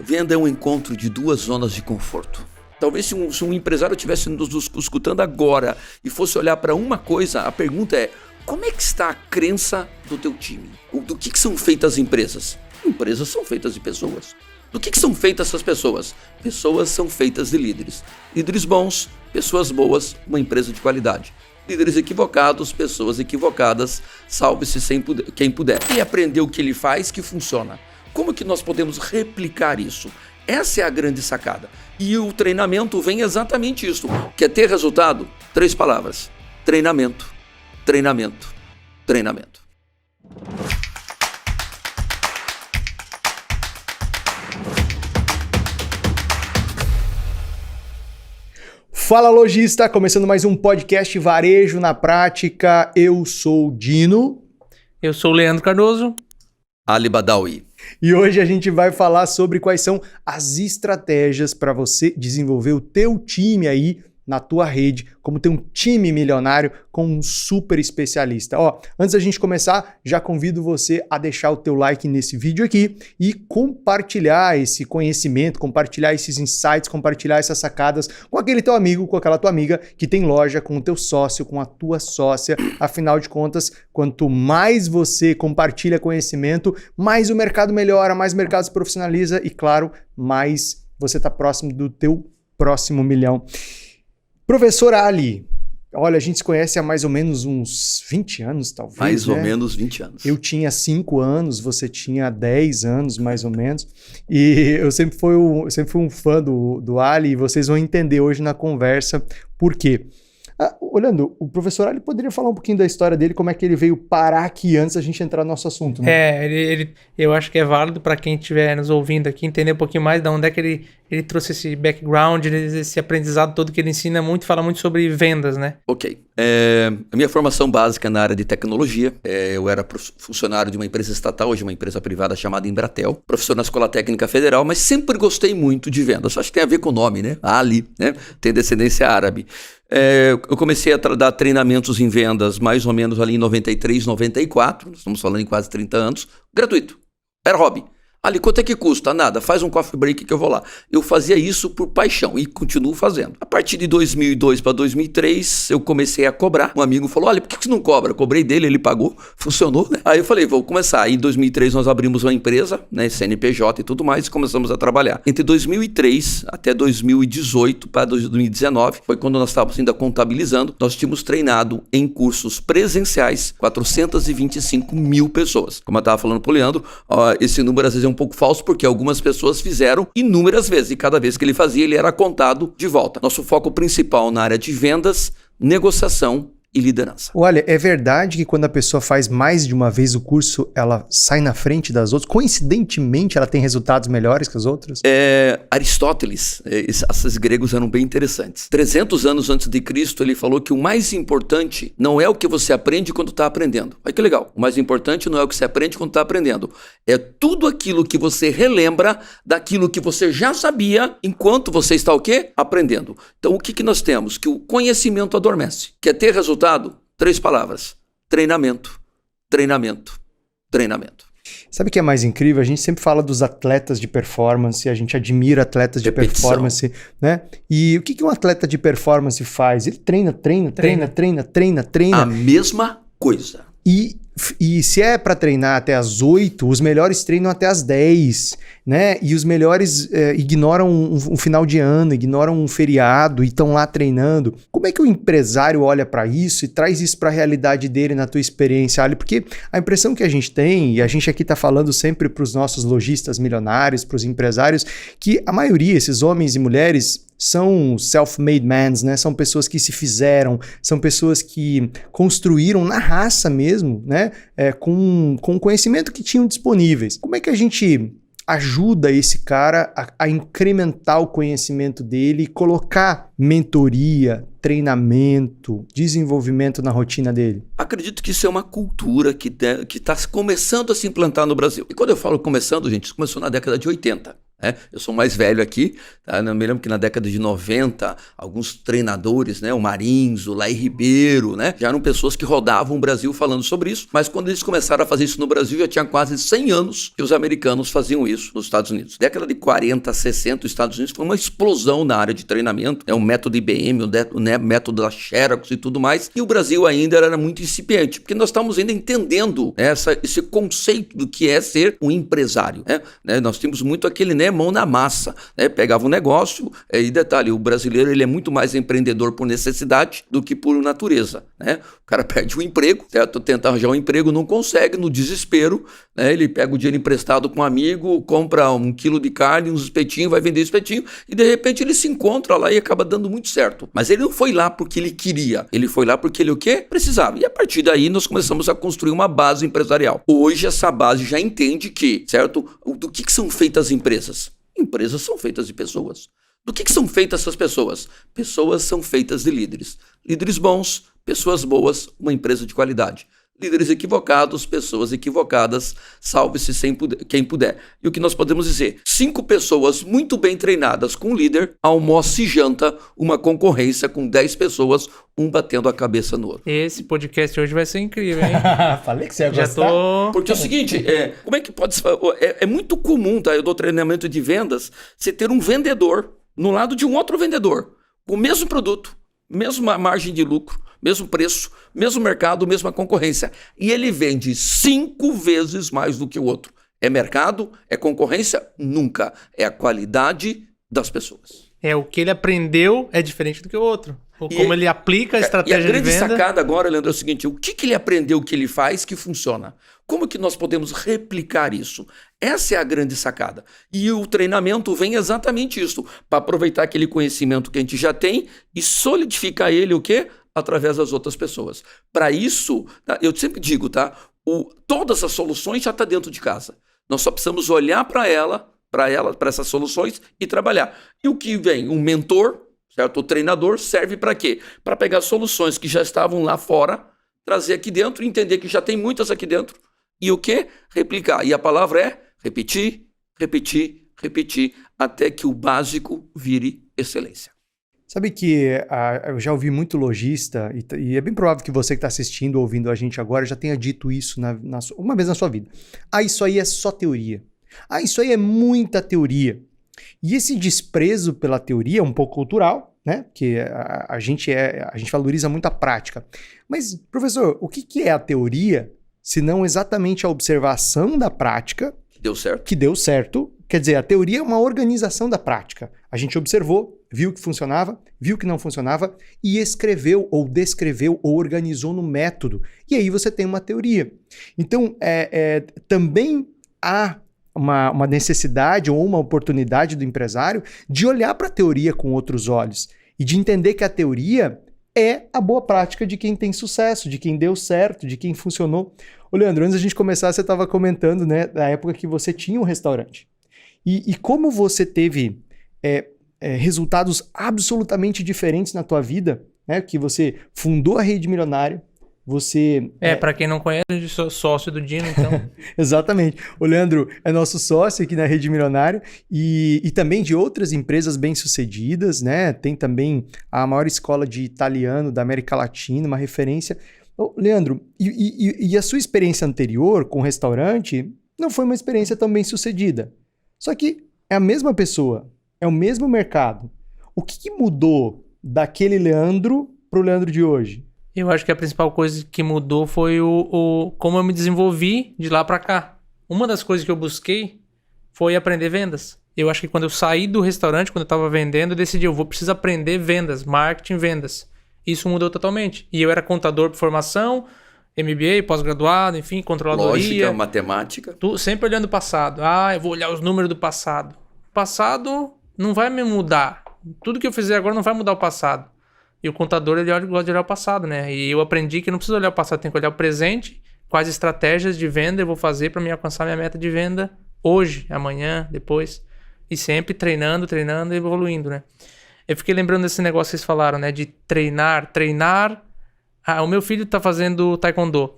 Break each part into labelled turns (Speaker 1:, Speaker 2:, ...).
Speaker 1: Venda é um encontro de duas zonas de conforto. Talvez se um empresário estivesse nos escutando agora e fosse olhar para uma coisa, a pergunta é: como é que está a crença do teu time? Do que são feitas as empresas? Empresas são feitas de pessoas. Do que são feitas essas pessoas? Pessoas são feitas de líderes. Líderes bons, pessoas boas, uma empresa de qualidade. Líderes equivocados, pessoas equivocadas, salve-se quem puder. E aprender o que ele faz que funciona. Como que nós podemos replicar isso? Essa é a grande sacada. E o treinamento vem exatamente isso. Quer ter resultado? 3 palavras. Treinamento, treinamento, treinamento.
Speaker 2: Fala, lojista! Começando mais um podcast Varejo na Prática. Eu sou o Dino.
Speaker 3: Eu sou o Leandro Cardoso.
Speaker 1: Ali Badawi.
Speaker 2: E hoje a gente vai falar sobre quais são as estratégias para você desenvolver o teu time aí na tua rede, como ter um time milionário com um super especialista. Antes da gente começar, já convido você a deixar o teu like nesse vídeo aqui e compartilhar esse conhecimento, compartilhar esses insights, compartilhar essas sacadas com aquele teu amigo, com aquela tua amiga que tem loja, com o teu sócio, com a tua sócia. Afinal de contas, quanto mais você compartilha conhecimento, mais o mercado melhora, mais o mercado se profissionaliza e, claro, mais você está próximo do teu próximo milhão. Professor Ali, olha, a gente se conhece há mais ou menos uns 20 anos, talvez.
Speaker 1: Mais ou menos 20 anos.
Speaker 2: Eu tinha 5 anos, você tinha 10 anos, mais ou menos. E eu sempre fui um fã do Ali, e vocês vão entender hoje na conversa por quê. Olhando, o professor Ali poderia falar um pouquinho da história dele, como é que ele veio parar aqui antes da gente entrar no nosso assunto, né?
Speaker 3: Eu acho que é válido para quem estiver nos ouvindo aqui entender um pouquinho mais de onde é que ele trouxe esse background, esse aprendizado todo que ele ensina muito, fala muito sobre vendas, né?
Speaker 1: Ok. A minha formação básica na área de tecnologia, eu era funcionário de uma empresa estatal, hoje uma empresa privada chamada Embratel, professor na Escola Técnica Federal, mas sempre gostei muito de vendas. Acho que tem a ver com o nome, né? Ali, né? Tem descendência árabe. Eu comecei a dar treinamentos em vendas mais ou menos ali em 93, 94, nós estamos falando em quase 30 anos, gratuito, era hobby. Ali, quanto é que custa? Nada, faz um coffee break que eu vou lá. Eu fazia isso por paixão e continuo fazendo. A partir de 2002 para 2003, eu comecei a cobrar. Um amigo falou, olha, por que você não cobra? Eu cobrei dele, ele pagou, funcionou, né? Aí eu falei, vou começar. Aí em 2003 nós abrimos uma empresa, né, CNPJ e tudo mais, e começamos a trabalhar. Entre 2003 até 2018 para 2019, foi quando nós estávamos ainda contabilizando, nós tínhamos treinado em cursos presenciais 425 mil pessoas. Como eu estava falando para o Leandro, esse número às vezes é um pouco falso, porque algumas pessoas fizeram inúmeras vezes, e cada vez que ele fazia, ele era contado de volta. Nosso foco principal na área de vendas, negociação e liderança.
Speaker 2: Olha, é verdade que quando a pessoa faz mais de uma vez o curso, ela sai na frente das outras? Coincidentemente, ela tem resultados melhores que as outras?
Speaker 1: Aristóteles, esses gregos eram bem interessantes. 300 anos antes de Cristo, ele falou que o mais importante não é o que você aprende quando está aprendendo. Olha que legal. O mais importante não é o que você aprende quando está aprendendo. É tudo aquilo que você relembra daquilo que você já sabia enquanto você está o quê? Aprendendo. Então, o que nós temos? Que o conhecimento adormece. Quer ter resultado? 3 palavras. Treinamento, treinamento, treinamento.
Speaker 2: Sabe o que é mais incrível? A gente sempre fala dos atletas de performance, a gente admira atletas de performance, né? E o que um atleta de performance faz? Ele treina.
Speaker 1: A mesma coisa.
Speaker 2: E se é para treinar até as 8, os melhores treinam até as 10, né? E os melhores ignoram um final de ano, ignoram um feriado e estão lá treinando. Como é que o empresário olha para isso e traz isso para a realidade dele na tua experiência, Ali? Porque a impressão que a gente tem, e a gente aqui está falando sempre para os nossos lojistas milionários, para os empresários, que a maioria, esses homens e mulheres, são self-made men, né? São pessoas que se fizeram, são pessoas que construíram na raça mesmo, né? Com o conhecimento que tinham disponíveis. Como é que a gente ajuda esse cara a incrementar o conhecimento dele e colocar mentoria, treinamento, desenvolvimento na rotina dele?
Speaker 1: Acredito que isso é uma cultura que está começando a se implantar no Brasil. E quando eu falo começando, gente, isso começou na década de 80. né? Eu sou mais velho aqui, tá? Eu me lembro que na década de 90, alguns treinadores, né? O Marins, o Laí Ribeiro, né? Já eram pessoas que rodavam o Brasil falando sobre isso, mas quando eles começaram a fazer isso no Brasil, já tinha quase 100 anos que os americanos faziam isso nos Estados Unidos. Década de 40, 60, os Estados Unidos foi uma explosão na área de treinamento, o método IBM, o método da Xerox e tudo mais, e o Brasil ainda era muito incipiente, porque nós estamos ainda entendendo esse conceito do que é ser um empresário, né? Nós tínhamos muito aquele, né, mão na massa, né? Pegava um negócio, e detalhe, o brasileiro ele é muito mais empreendedor por necessidade do que por natureza, né? O cara perde o emprego, certo? Tenta arranjar um emprego, não consegue, no desespero, né? Ele pega o dinheiro emprestado com um amigo, compra 1 quilo de carne, uns espetinhos, vai vender espetinho, e de repente ele se encontra lá e acaba dando muito certo. Mas ele não foi lá porque ele queria, ele foi lá porque ele o quê? Precisava. E a partir daí nós começamos a construir uma base empresarial. Hoje essa base já entende que, certo? Do que são feitas as empresas? Empresas são feitas de pessoas. Do que são feitas essas pessoas? Pessoas são feitas de líderes. Líderes bons, pessoas boas, uma empresa de qualidade. Líderes equivocados, pessoas equivocadas, salve-se quem puder. E o que nós podemos dizer? 5 pessoas muito bem treinadas com um líder, almoça e janta uma concorrência com 10 pessoas, um batendo a cabeça no outro.
Speaker 3: Esse podcast hoje vai ser incrível, hein?
Speaker 2: Falei que você ia gostar.
Speaker 1: Porque é o seguinte, como é que pode... É muito comum, tá? Eu dou treinamento de vendas, você ter um vendedor no lado de um outro vendedor, com o mesmo produto, mesma margem de lucro, mesmo preço, mesmo mercado, mesma concorrência. E ele vende 5 vezes mais do que o outro. É mercado? É concorrência? Nunca. É a qualidade das pessoas.
Speaker 3: O que ele aprendeu é diferente do que o outro. Como ele aplica a estratégia de venda.
Speaker 1: E a grande sacada agora, Leandro, é o seguinte, o que ele aprendeu, o que ele faz que funciona? Como que nós podemos replicar isso? Essa é a grande sacada. E o treinamento vem exatamente isso, para aproveitar aquele conhecimento que a gente já tem e solidificar ele o quê? Através das outras pessoas. Para isso, tá? Eu sempre digo, tá? Todas as soluções já estão dentro de casa. Nós só precisamos olhar para essas soluções e trabalhar. E o que vem? Um mentor, certo? O treinador serve para quê? Para pegar soluções que já estavam lá fora, trazer aqui dentro, entender que já tem muitas aqui dentro. E o quê? Replicar. E a palavra é repetir, repetir, repetir, até que o básico vire excelência.
Speaker 2: Sabe que eu já ouvi muito lojista, e é bem provável que você que está assistindo ou ouvindo a gente agora já tenha dito isso uma vez na sua vida. Isso aí é só teoria. Isso aí é muita teoria. E esse desprezo pela teoria é um pouco cultural, né? Porque a gente valoriza muito a prática. Mas, professor, o que é a teoria, se não exatamente a observação da prática que deu certo? Quer dizer, a teoria é uma organização da prática. A gente observou, viu que funcionava, viu que não funcionava e escreveu ou descreveu ou organizou no método. E aí você tem uma teoria. Então, também há uma necessidade ou uma oportunidade do empresário de olhar para a teoria com outros olhos e de entender que a teoria é a boa prática de quem tem sucesso, de quem deu certo, de quem funcionou. Ô, Leandro, antes da gente começar, você estava comentando, né, da época que você tinha um restaurante. E como você teve resultados absolutamente diferentes na tua vida, né? Que você fundou a Rede Milionária, você...
Speaker 3: Para quem não conhece, eu sou sócio do Dino, então...
Speaker 2: Exatamente. O Leandro é nosso sócio aqui na Rede Milionária e também de outras empresas bem-sucedidas, né? Tem também a maior escola de italiano da América Latina, uma referência. Leandro, e a sua experiência anterior com o restaurante não foi uma experiência tão bem-sucedida. Só que é a mesma pessoa, é o mesmo mercado. O que mudou daquele Leandro para o Leandro de hoje?
Speaker 3: Eu acho que a principal coisa que mudou foi como eu me desenvolvi de lá para cá. Uma das coisas que eu busquei foi aprender vendas. Eu acho que quando eu saí do restaurante, quando eu estava vendendo, eu decidi, preciso aprender vendas, marketing, vendas. Isso mudou totalmente. E eu era contador por formação, MBA, pós-graduado, enfim, controladoria.
Speaker 1: Lógica, matemática.
Speaker 3: Sempre olhando o passado. Eu vou olhar os números do passado. O passado não vai me mudar. Tudo que eu fizer agora não vai mudar o passado. E o contador, ele gosta de olhar o passado, né? E eu aprendi que não preciso olhar o passado, tem que olhar o presente, quais estratégias de venda eu vou fazer para me alcançar minha meta de venda hoje, amanhã, depois. E sempre treinando e evoluindo, né? Eu fiquei lembrando desse negócio que vocês falaram, né? De treinar. O meu filho tá fazendo taekwondo.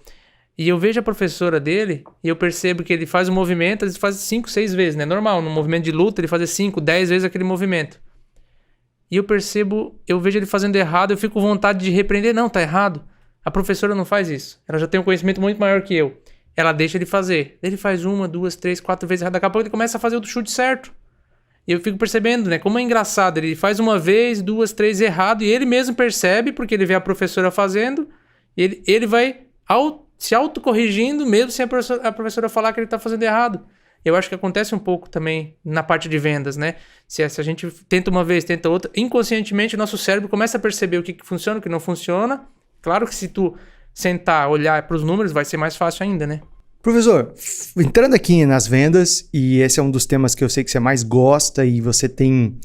Speaker 3: E eu vejo a professora dele e eu percebo que ele faz um movimento, ele faz 5, 6 vezes, né? Normal, no movimento de luta ele faz 5, 10 vezes aquele movimento. E eu percebo, eu vejo ele fazendo errado, eu fico com vontade de repreender. Não, tá errado. A professora não faz isso. Ela já tem um conhecimento muito maior que eu. Ela deixa ele fazer. Ele faz 1, 2, 3, 4 vezes errado. Daqui a pouco ele começa a fazer o chute certo. E eu fico percebendo, né? Como é engraçado. Ele faz 1 vez, 2, 3 errado. E ele mesmo percebe, porque ele vê a professora fazendo. Ele vai se autocorrigindo, mesmo sem a professora falar que ele tá fazendo errado. Eu acho que acontece um pouco também na parte de vendas, né? Se a gente tenta uma vez, tenta outra, inconscientemente o nosso cérebro começa a perceber o que funciona, o que não funciona. Claro que se tu sentar, olhar para os números, vai ser mais fácil ainda, né?
Speaker 2: Professor, entrando aqui nas vendas, e esse é um dos temas que eu sei que você mais gosta e você tem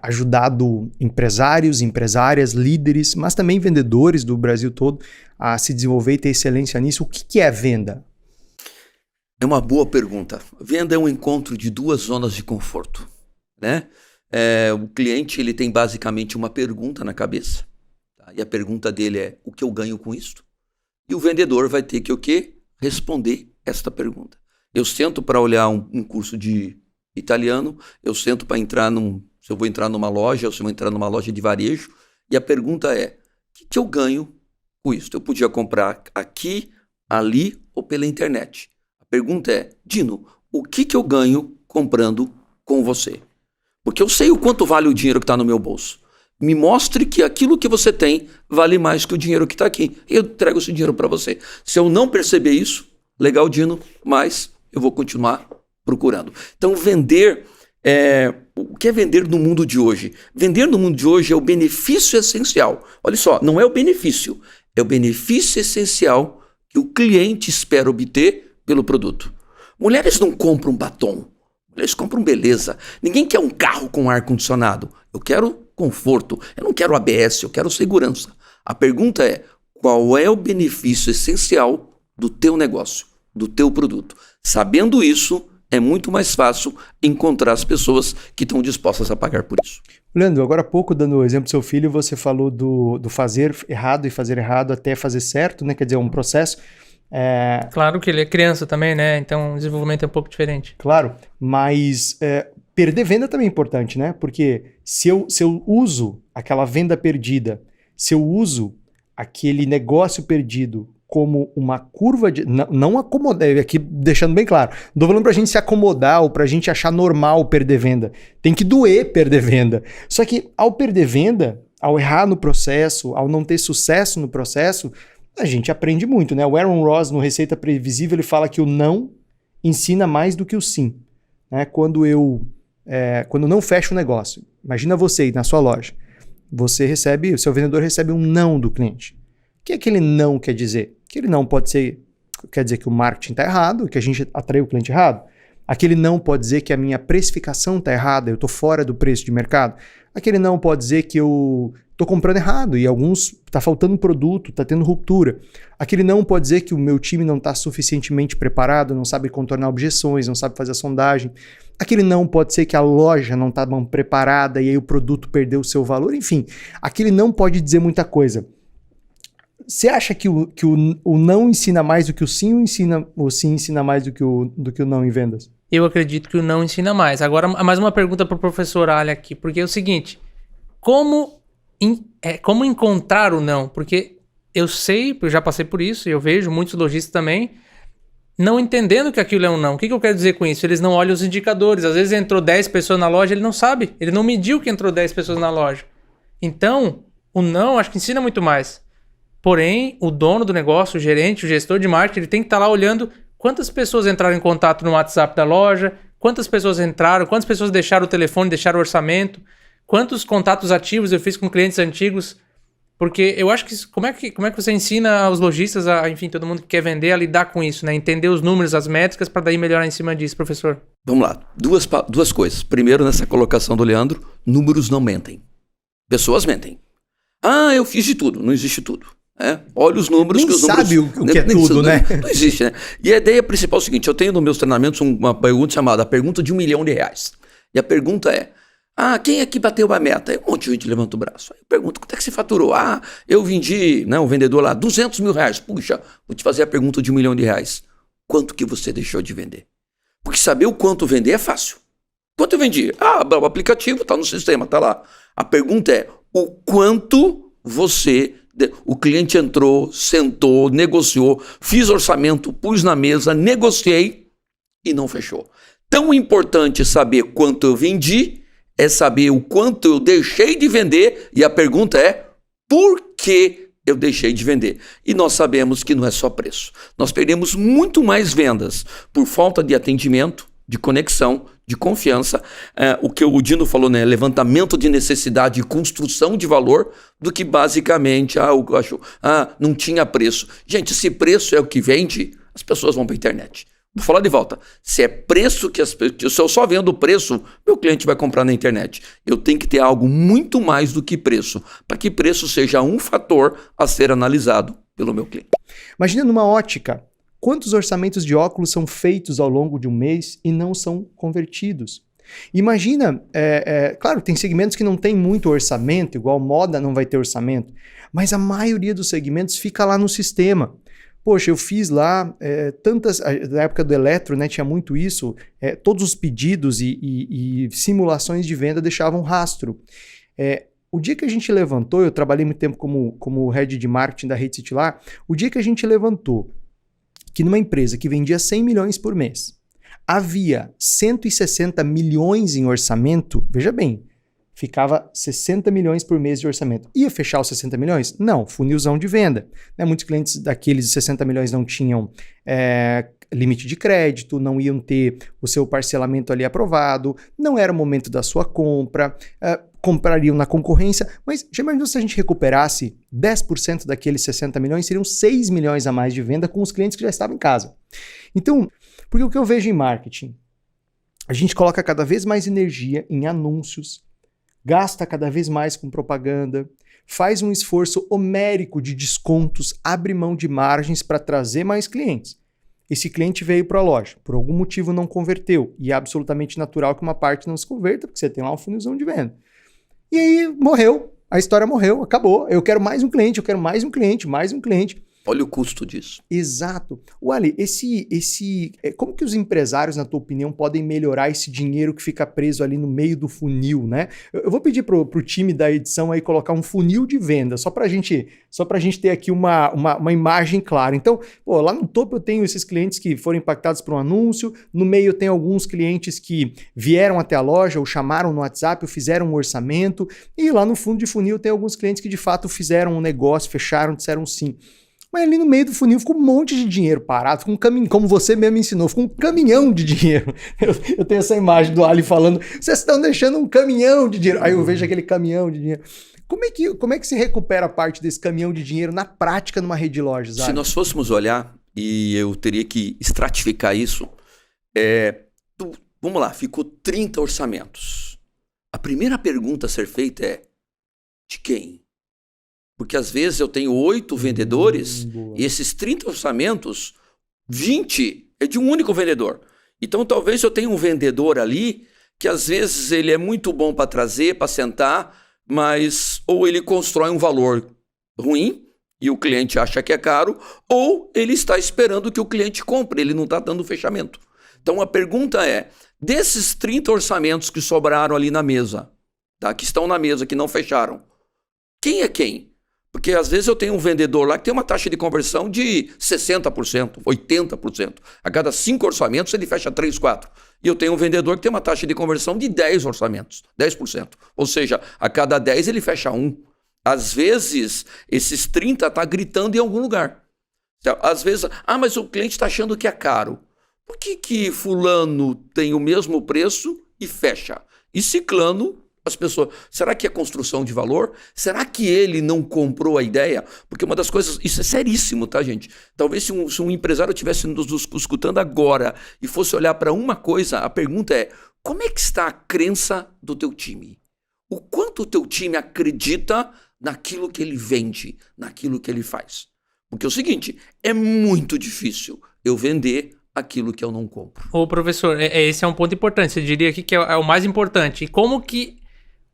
Speaker 2: ajudado empresários, empresárias, líderes, mas também vendedores do Brasil todo a se desenvolver e ter excelência nisso. O que é venda?
Speaker 1: É uma boa pergunta. Venda é um encontro de 2 zonas de conforto, né? O cliente ele tem basicamente uma pergunta na cabeça, tá? E a pergunta dele é: o que eu ganho com isso? E o vendedor vai ter que o quê? Responder esta pergunta. Eu sento para olhar um curso de italiano, eu sento para entrar se eu vou entrar numa loja ou se eu vou entrar numa loja de varejo, e a pergunta é: o que eu ganho com isso? Eu podia comprar aqui, ali ou pela internet. Pergunta é: Dino, o que eu ganho comprando com você? Porque eu sei o quanto vale o dinheiro que está no meu bolso. Me mostre que aquilo que você tem vale mais que o dinheiro que está aqui. Eu entrego esse dinheiro para você. Se eu não perceber isso, legal, Dino, mas eu vou continuar procurando. Então, vender o que é vender no mundo de hoje? Vender no mundo de hoje é o benefício essencial. Olha só, não é o benefício, é o benefício essencial que o cliente espera obter pelo produto. Mulheres não compram batom, mulheres compram beleza. Ninguém quer um carro com ar-condicionado. Eu quero conforto, eu não quero ABS, eu quero segurança. A pergunta é: qual é o benefício essencial do teu negócio, do teu produto? Sabendo isso, é muito mais fácil encontrar as pessoas que estão dispostas a pagar por isso.
Speaker 2: Leandro, agora há pouco, dando o exemplo do seu filho, você falou do fazer errado e fazer errado até fazer certo, né? Quer dizer, um processo.
Speaker 3: Claro que ele é criança também, né? Então o desenvolvimento é um pouco diferente.
Speaker 2: Claro, mas perder venda também é importante, né? Porque se eu uso aquela venda perdida, se eu uso aquele negócio perdido como uma curva de... Não acomodar, aqui deixando bem claro, não estou falando pra gente se acomodar ou pra gente achar normal perder venda. Tem que doer perder venda. Só que ao perder venda, ao errar no processo, ao não ter sucesso no processo, a gente aprende muito, né? O Aaron Ross, no Receita Previsível, ele fala que o não ensina mais do que o sim. Né? Quando não fecha o negócio, imagina você aí na sua loja, o seu vendedor recebe um não do cliente. O que aquele não quer dizer? Aquele não quer dizer que o marketing está errado, que a gente atraiu o cliente errado. Aquele não pode dizer que a minha precificação está errada, eu estou fora do preço de mercado. Aquele não pode dizer que eu estou comprando errado e está faltando produto, está tendo ruptura. Aquele não pode dizer que o meu time não está suficientemente preparado, não sabe contornar objeções, não sabe fazer a sondagem. Aquele não pode ser que a loja não está preparada e aí o produto perdeu o seu valor. Enfim, aquele não pode dizer muita coisa. Você acha que o não ensina mais do que o sim ou o sim ensina mais do que o não em vendas?
Speaker 3: Eu acredito que o não ensina mais. Agora, mais uma pergunta para o professor Ali aqui, porque é o seguinte: como encontrar o não? Porque eu sei, eu já passei por isso, e eu vejo muitos lojistas também não entendendo que aquilo é um não. O que eu quero dizer com isso? Eles não olham os indicadores. Às vezes entrou 10 pessoas na loja, ele não sabe. Ele não mediu que entrou 10 pessoas na loja. Então, o não acho que ensina muito mais. Porém, o dono do negócio, o gerente, o gestor de marketing, ele tem que estar lá olhando quantas pessoas entraram em contato no WhatsApp da loja, quantas pessoas entraram, quantas pessoas deixaram o telefone, deixaram o orçamento, quantos contatos ativos eu fiz com clientes antigos. Porque eu acho que como é que você ensina aos lojistas, enfim, todo mundo que quer vender, a lidar com isso, né? Entender os números, as métricas, para daí melhorar em cima disso, professor?
Speaker 1: Vamos lá. Duas coisas. Primeiro, nessa colocação do Leandro, números não mentem. Pessoas mentem. Ah, eu fiz de tudo. Não existe tudo. Olha os números.
Speaker 2: Nem
Speaker 1: que os
Speaker 2: sabe
Speaker 1: números,
Speaker 2: o que é tudo, né?
Speaker 1: Não existe, né? E a ideia principal é o seguinte: eu tenho nos meus treinamentos uma pergunta chamada a pergunta de R$1 milhão. E a pergunta é: Quem é que bateu a meta? Aí um monte de gente levanta o braço. Aí eu pergunto, quanto é que você faturou? Eu vendi, né, um vendedor lá, R$200 mil. Puxa, vou te fazer a pergunta de R$1 milhão. Quanto que você deixou de vender? Porque saber o quanto vender é fácil. Quanto eu vendi? O aplicativo está no sistema, está lá. A pergunta é, o quanto o cliente entrou, sentou, negociou, fiz orçamento, pus na mesa, negociei e não fechou. Tão importante saber quanto eu vendi, é saber o quanto eu deixei de vender, e a pergunta é, por que eu deixei de vender? E nós sabemos que não é só preço. Nós perdemos muito mais vendas por falta de atendimento, de conexão, de confiança, o que o Dino falou, né? Levantamento de necessidade e construção de valor, do que basicamente, não tinha preço. Gente, se preço é o que vende, as pessoas vão para a internet. Vou falar de volta. Se é preço se eu só vendo o preço, meu cliente vai comprar na internet. Eu tenho que ter algo muito mais do que preço, para que preço seja um fator a ser analisado pelo meu cliente.
Speaker 2: Imagina numa ótica, quantos orçamentos de óculos são feitos ao longo de um mês e não são convertidos? Imagina, claro, tem segmentos que não tem muito orçamento, igual moda não vai ter orçamento, mas a maioria dos segmentos fica lá no sistema. Poxa, eu fiz lá na época do Eletro, né, tinha muito isso, todos os pedidos e simulações de venda deixavam rastro. O dia que a gente levantou, eu trabalhei muito tempo como head de marketing da Rede City lá, o dia que a gente levantou que numa empresa que vendia 100 milhões por mês, havia 160 milhões em orçamento, veja bem, ficava 60 milhões por mês de orçamento. Ia fechar os 60 milhões? Não, funilzão de venda. Muitos clientes daqueles 60 milhões não tinham limite de crédito, não iam ter o seu parcelamento ali aprovado, não era o momento da sua compra, comprariam na concorrência, mas já imaginou se a gente recuperasse 10% daqueles 60 milhões, seriam 6 milhões a mais de venda com os clientes que já estavam em casa. Então, porque o que eu vejo em marketing, a gente coloca cada vez mais energia em anúncios, gasta cada vez mais com propaganda, faz um esforço homérico de descontos, abre mão de margens para trazer mais clientes. Esse cliente veio para a loja, por algum motivo não converteu, e é absolutamente natural que uma parte não se converta, porque você tem lá um funilzão de venda. E aí morreu, a história morreu, acabou. Eu quero mais um cliente, mais um cliente.
Speaker 1: Olha o custo disso.
Speaker 2: Exato. Wally, como que os empresários, na tua opinião, podem melhorar esse dinheiro que fica preso ali no meio do funil, né? Eu vou pedir pro time da edição aí colocar um funil de venda, só pra gente ter aqui uma imagem clara. Então, lá no topo eu tenho esses clientes que foram impactados por um anúncio, no meio eu tenho alguns clientes que vieram até a loja ou chamaram no WhatsApp ou fizeram um orçamento, e lá no fundo de funil tem alguns clientes que de fato fizeram um negócio, fecharam, disseram sim. Mas ali no meio do funil ficou um monte de dinheiro parado, ficou um caminhão, como você mesmo ensinou, ficou um caminhão de dinheiro. Eu tenho essa imagem do Ali falando, vocês estão deixando um caminhão de dinheiro. Aí eu vejo aquele caminhão de dinheiro. Como é que se recupera a parte desse caminhão de dinheiro na prática numa rede de lojas?
Speaker 1: Se nós fôssemos olhar, e eu teria que estratificar isso, vamos lá, ficou 30 orçamentos. A primeira pergunta a ser feita é, de quem? Porque às vezes eu tenho 8 vendedores e esses 30 orçamentos, 20 é de um único vendedor. Então talvez eu tenha um vendedor ali que às vezes ele é muito bom para trazer, para sentar, mas ou ele constrói um valor ruim e o cliente acha que é caro, ou ele está esperando que o cliente compre, ele não está dando fechamento. Então a pergunta é, desses 30 orçamentos que sobraram ali na mesa, tá? Que estão na mesa, que não fecharam, quem é quem? Porque às vezes eu tenho um vendedor lá que tem uma taxa de conversão de 60%, 80%. A cada 5 orçamentos ele fecha 3, 4. E eu tenho um vendedor que tem uma taxa de conversão de 10 orçamentos, 10%. Ou seja, a cada 10 ele fecha 1. Às vezes, esses 30 está gritando em algum lugar. Às vezes, mas o cliente está achando que é caro. Por que fulano tem o mesmo preço e fecha? E ciclano... As pessoas, será que é construção de valor? Será que ele não comprou a ideia? Porque uma das coisas, isso é seríssimo, tá, gente? Talvez se um empresário estivesse nos escutando agora e fosse olhar para uma coisa, a pergunta é, como é que está a crença do teu time? O quanto o teu time acredita naquilo que ele vende, naquilo que ele faz? Porque é o seguinte, é muito difícil eu vender aquilo que eu não compro.
Speaker 3: Ô, professor, esse é um ponto importante. Você diria aqui que é o mais importante. E como que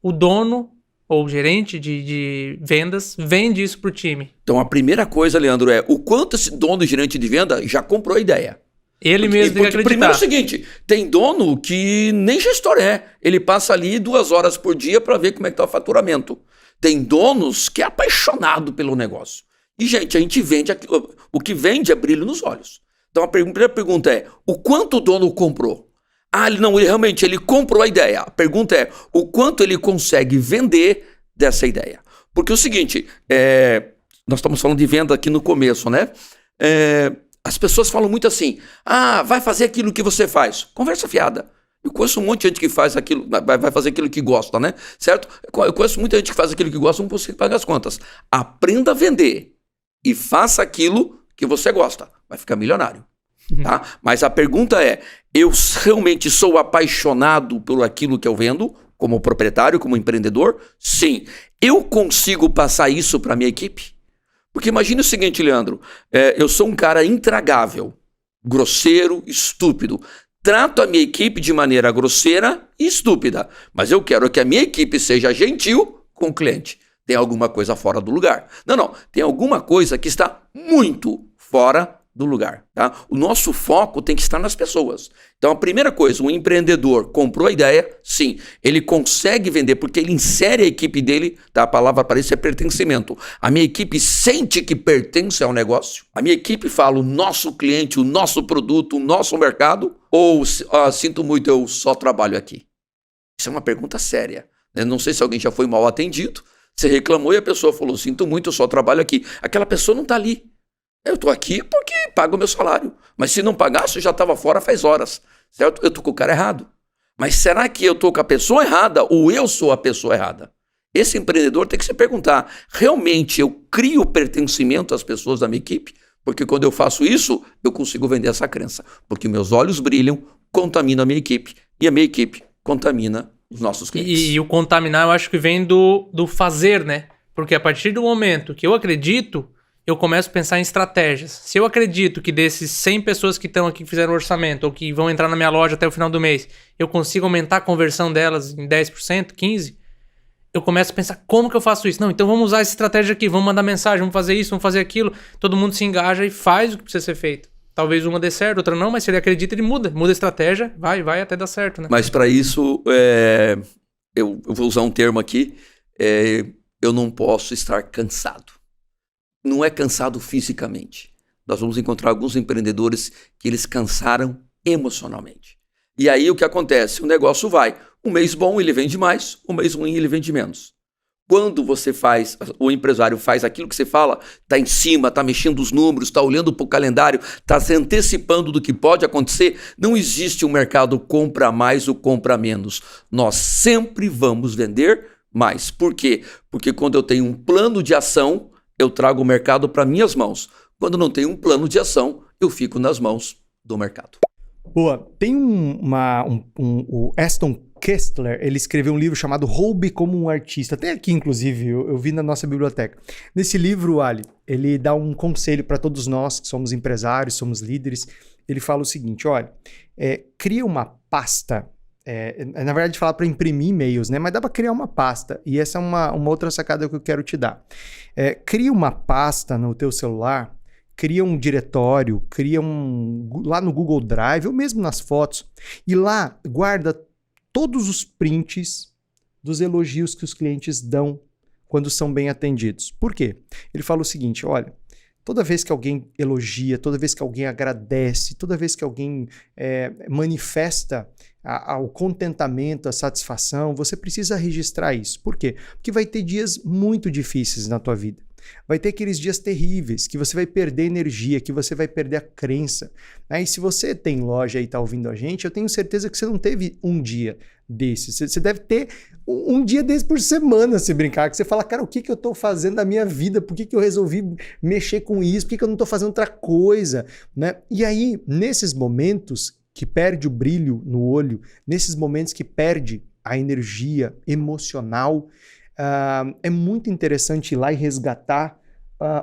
Speaker 3: o dono ou o gerente de vendas vende isso pro time?
Speaker 1: Então a primeira coisa, Leandro, é o quanto esse dono e gerente de venda já comprou a ideia.
Speaker 3: Ele mesmo tem que acreditar.
Speaker 1: Primeiro é o seguinte, tem dono que nem gestor é. Ele passa ali 2 horas por dia para ver como é que tá o faturamento. Tem donos que é apaixonado pelo negócio. E, gente, a gente vende aquilo. O que vende é brilho nos olhos. Então a primeira pergunta é, o quanto o dono comprou? Ele realmente comprou a ideia. A pergunta é, o quanto ele consegue vender dessa ideia? Porque é o seguinte, nós estamos falando de venda aqui no começo, né? As pessoas falam muito assim, vai fazer aquilo que você faz. Conversa fiada. Eu conheço um monte de gente que faz aquilo, vai fazer aquilo que gosta, né? Certo? Eu conheço muita gente que faz aquilo que gosta, não consegue pagar as contas. Aprenda a vender e faça aquilo que você gosta. Vai ficar milionário. Tá? Mas a pergunta é, eu realmente sou apaixonado por aquilo que eu vendo, como proprietário, como empreendedor? Sim. Eu consigo passar isso para minha equipe? Porque imagine o seguinte, Leandro, eu sou um cara intragável, grosseiro, estúpido. Trato a minha equipe de maneira grosseira e estúpida, mas eu quero que a minha equipe seja gentil com o cliente. Tem alguma coisa fora do lugar? Não. Tem alguma coisa que está muito fora do lugar. Tá? O nosso foco tem que estar nas pessoas. Então, a primeira coisa, um empreendedor comprou a ideia, sim, ele consegue vender porque ele insere a equipe dele, tá? A palavra para isso é pertencimento. A minha equipe sente que pertence ao negócio. A minha equipe fala o nosso cliente, o nosso produto, o nosso mercado, ou sinto muito, eu só trabalho aqui. Isso é uma pergunta séria. Eu não sei se alguém já foi mal atendido, você reclamou e a pessoa falou, sinto muito, eu só trabalho aqui. Aquela pessoa não está ali. Eu estou aqui porque pago o meu salário. Mas se não pagasse, eu já estava fora faz horas. Certo? Eu estou com o cara errado. Mas será que eu estou com a pessoa errada ou eu sou a pessoa errada? Esse empreendedor tem que se perguntar, realmente eu crio pertencimento às pessoas da minha equipe? Porque quando eu faço isso, eu consigo vender essa crença. Porque meus olhos brilham, contamina a minha equipe. E a minha equipe contamina os nossos clientes.
Speaker 3: E o contaminar eu acho que vem do fazer, né? Porque a partir do momento que eu acredito, eu começo a pensar em estratégias. Se eu acredito que desses 100 pessoas que estão aqui que fizeram orçamento ou que vão entrar na minha loja até o final do mês, eu consigo aumentar a conversão delas em 10%, 15%, eu começo a pensar, como que eu faço isso? Não, então vamos usar essa estratégia aqui, vamos mandar mensagem, vamos fazer isso, vamos fazer aquilo. Todo mundo se engaja e faz o que precisa ser feito. Talvez uma dê certo, outra não, mas se ele acredita, ele muda a estratégia, vai até dar certo, né?
Speaker 1: Mas para isso, eu vou usar um termo aqui, eu não posso estar cansado. Não é cansado fisicamente. Nós vamos encontrar alguns empreendedores que eles cansaram emocionalmente. E aí o que acontece? O negócio vai. Um mês bom ele vende mais, um mês ruim ele vende menos. Quando o empresário faz aquilo que você fala, está em cima, está mexendo os números, está olhando para o calendário, está se antecipando do que pode acontecer, não existe um mercado compra mais ou compra menos. Nós sempre vamos vender mais. Por quê? Porque quando eu tenho um plano de ação, eu trago o mercado para minhas mãos. Quando não tenho um plano de ação, eu fico nas mãos do mercado.
Speaker 2: Boa. Tem o Aston Kessler, ele escreveu um livro chamado Roube como um Artista. Tem aqui, inclusive, eu vi na nossa biblioteca. Nesse livro, Ali, ele dá um conselho para todos nós que somos empresários, somos líderes. Ele fala o seguinte, olha, cria uma pasta. Na verdade, fala para imprimir e-mails, né? Mas dá para criar uma pasta. E essa é uma outra sacada que eu quero te dar. Cria uma pasta no teu celular, cria um diretório, lá no Google Drive ou mesmo nas fotos. E lá guarda todos os prints dos elogios que os clientes dão quando são bem atendidos. Por quê? Ele fala o seguinte, olha, toda vez que alguém elogia, toda vez que alguém agradece, toda vez que alguém manifesta o contentamento, a satisfação, você precisa registrar isso. Por quê? Porque vai ter dias muito difíceis na tua vida. Vai ter aqueles dias terríveis, que você vai perder energia, que você vai perder a crença. E se você tem loja e está ouvindo a gente, eu tenho certeza que você não teve um dia desse. Você deve ter um dia desse por semana, se brincar, que você fala, cara, o que eu estou fazendo na minha vida? Por que eu resolvi mexer com isso? Por que eu não estou fazendo outra coisa? Né? E aí, nesses momentos que perde o brilho no olho, nesses momentos que perde a energia emocional, é muito interessante ir lá e resgatar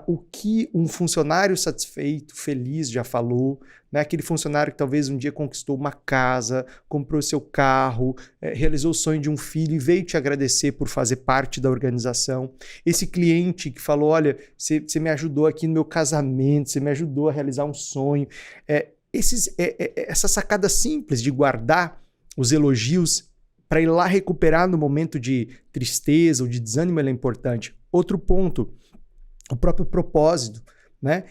Speaker 2: o que um funcionário satisfeito, feliz já falou, né? Aquele funcionário que talvez um dia conquistou uma casa, comprou seu carro, realizou o sonho de um filho e veio te agradecer por fazer parte da organização. Esse cliente que falou, olha, você me ajudou aqui no meu casamento, você me ajudou a realizar um sonho. Essa sacada simples de guardar os elogios para ir lá recuperar no momento de tristeza ou de desânimo, ela é importante. Outro ponto, o próprio propósito, né?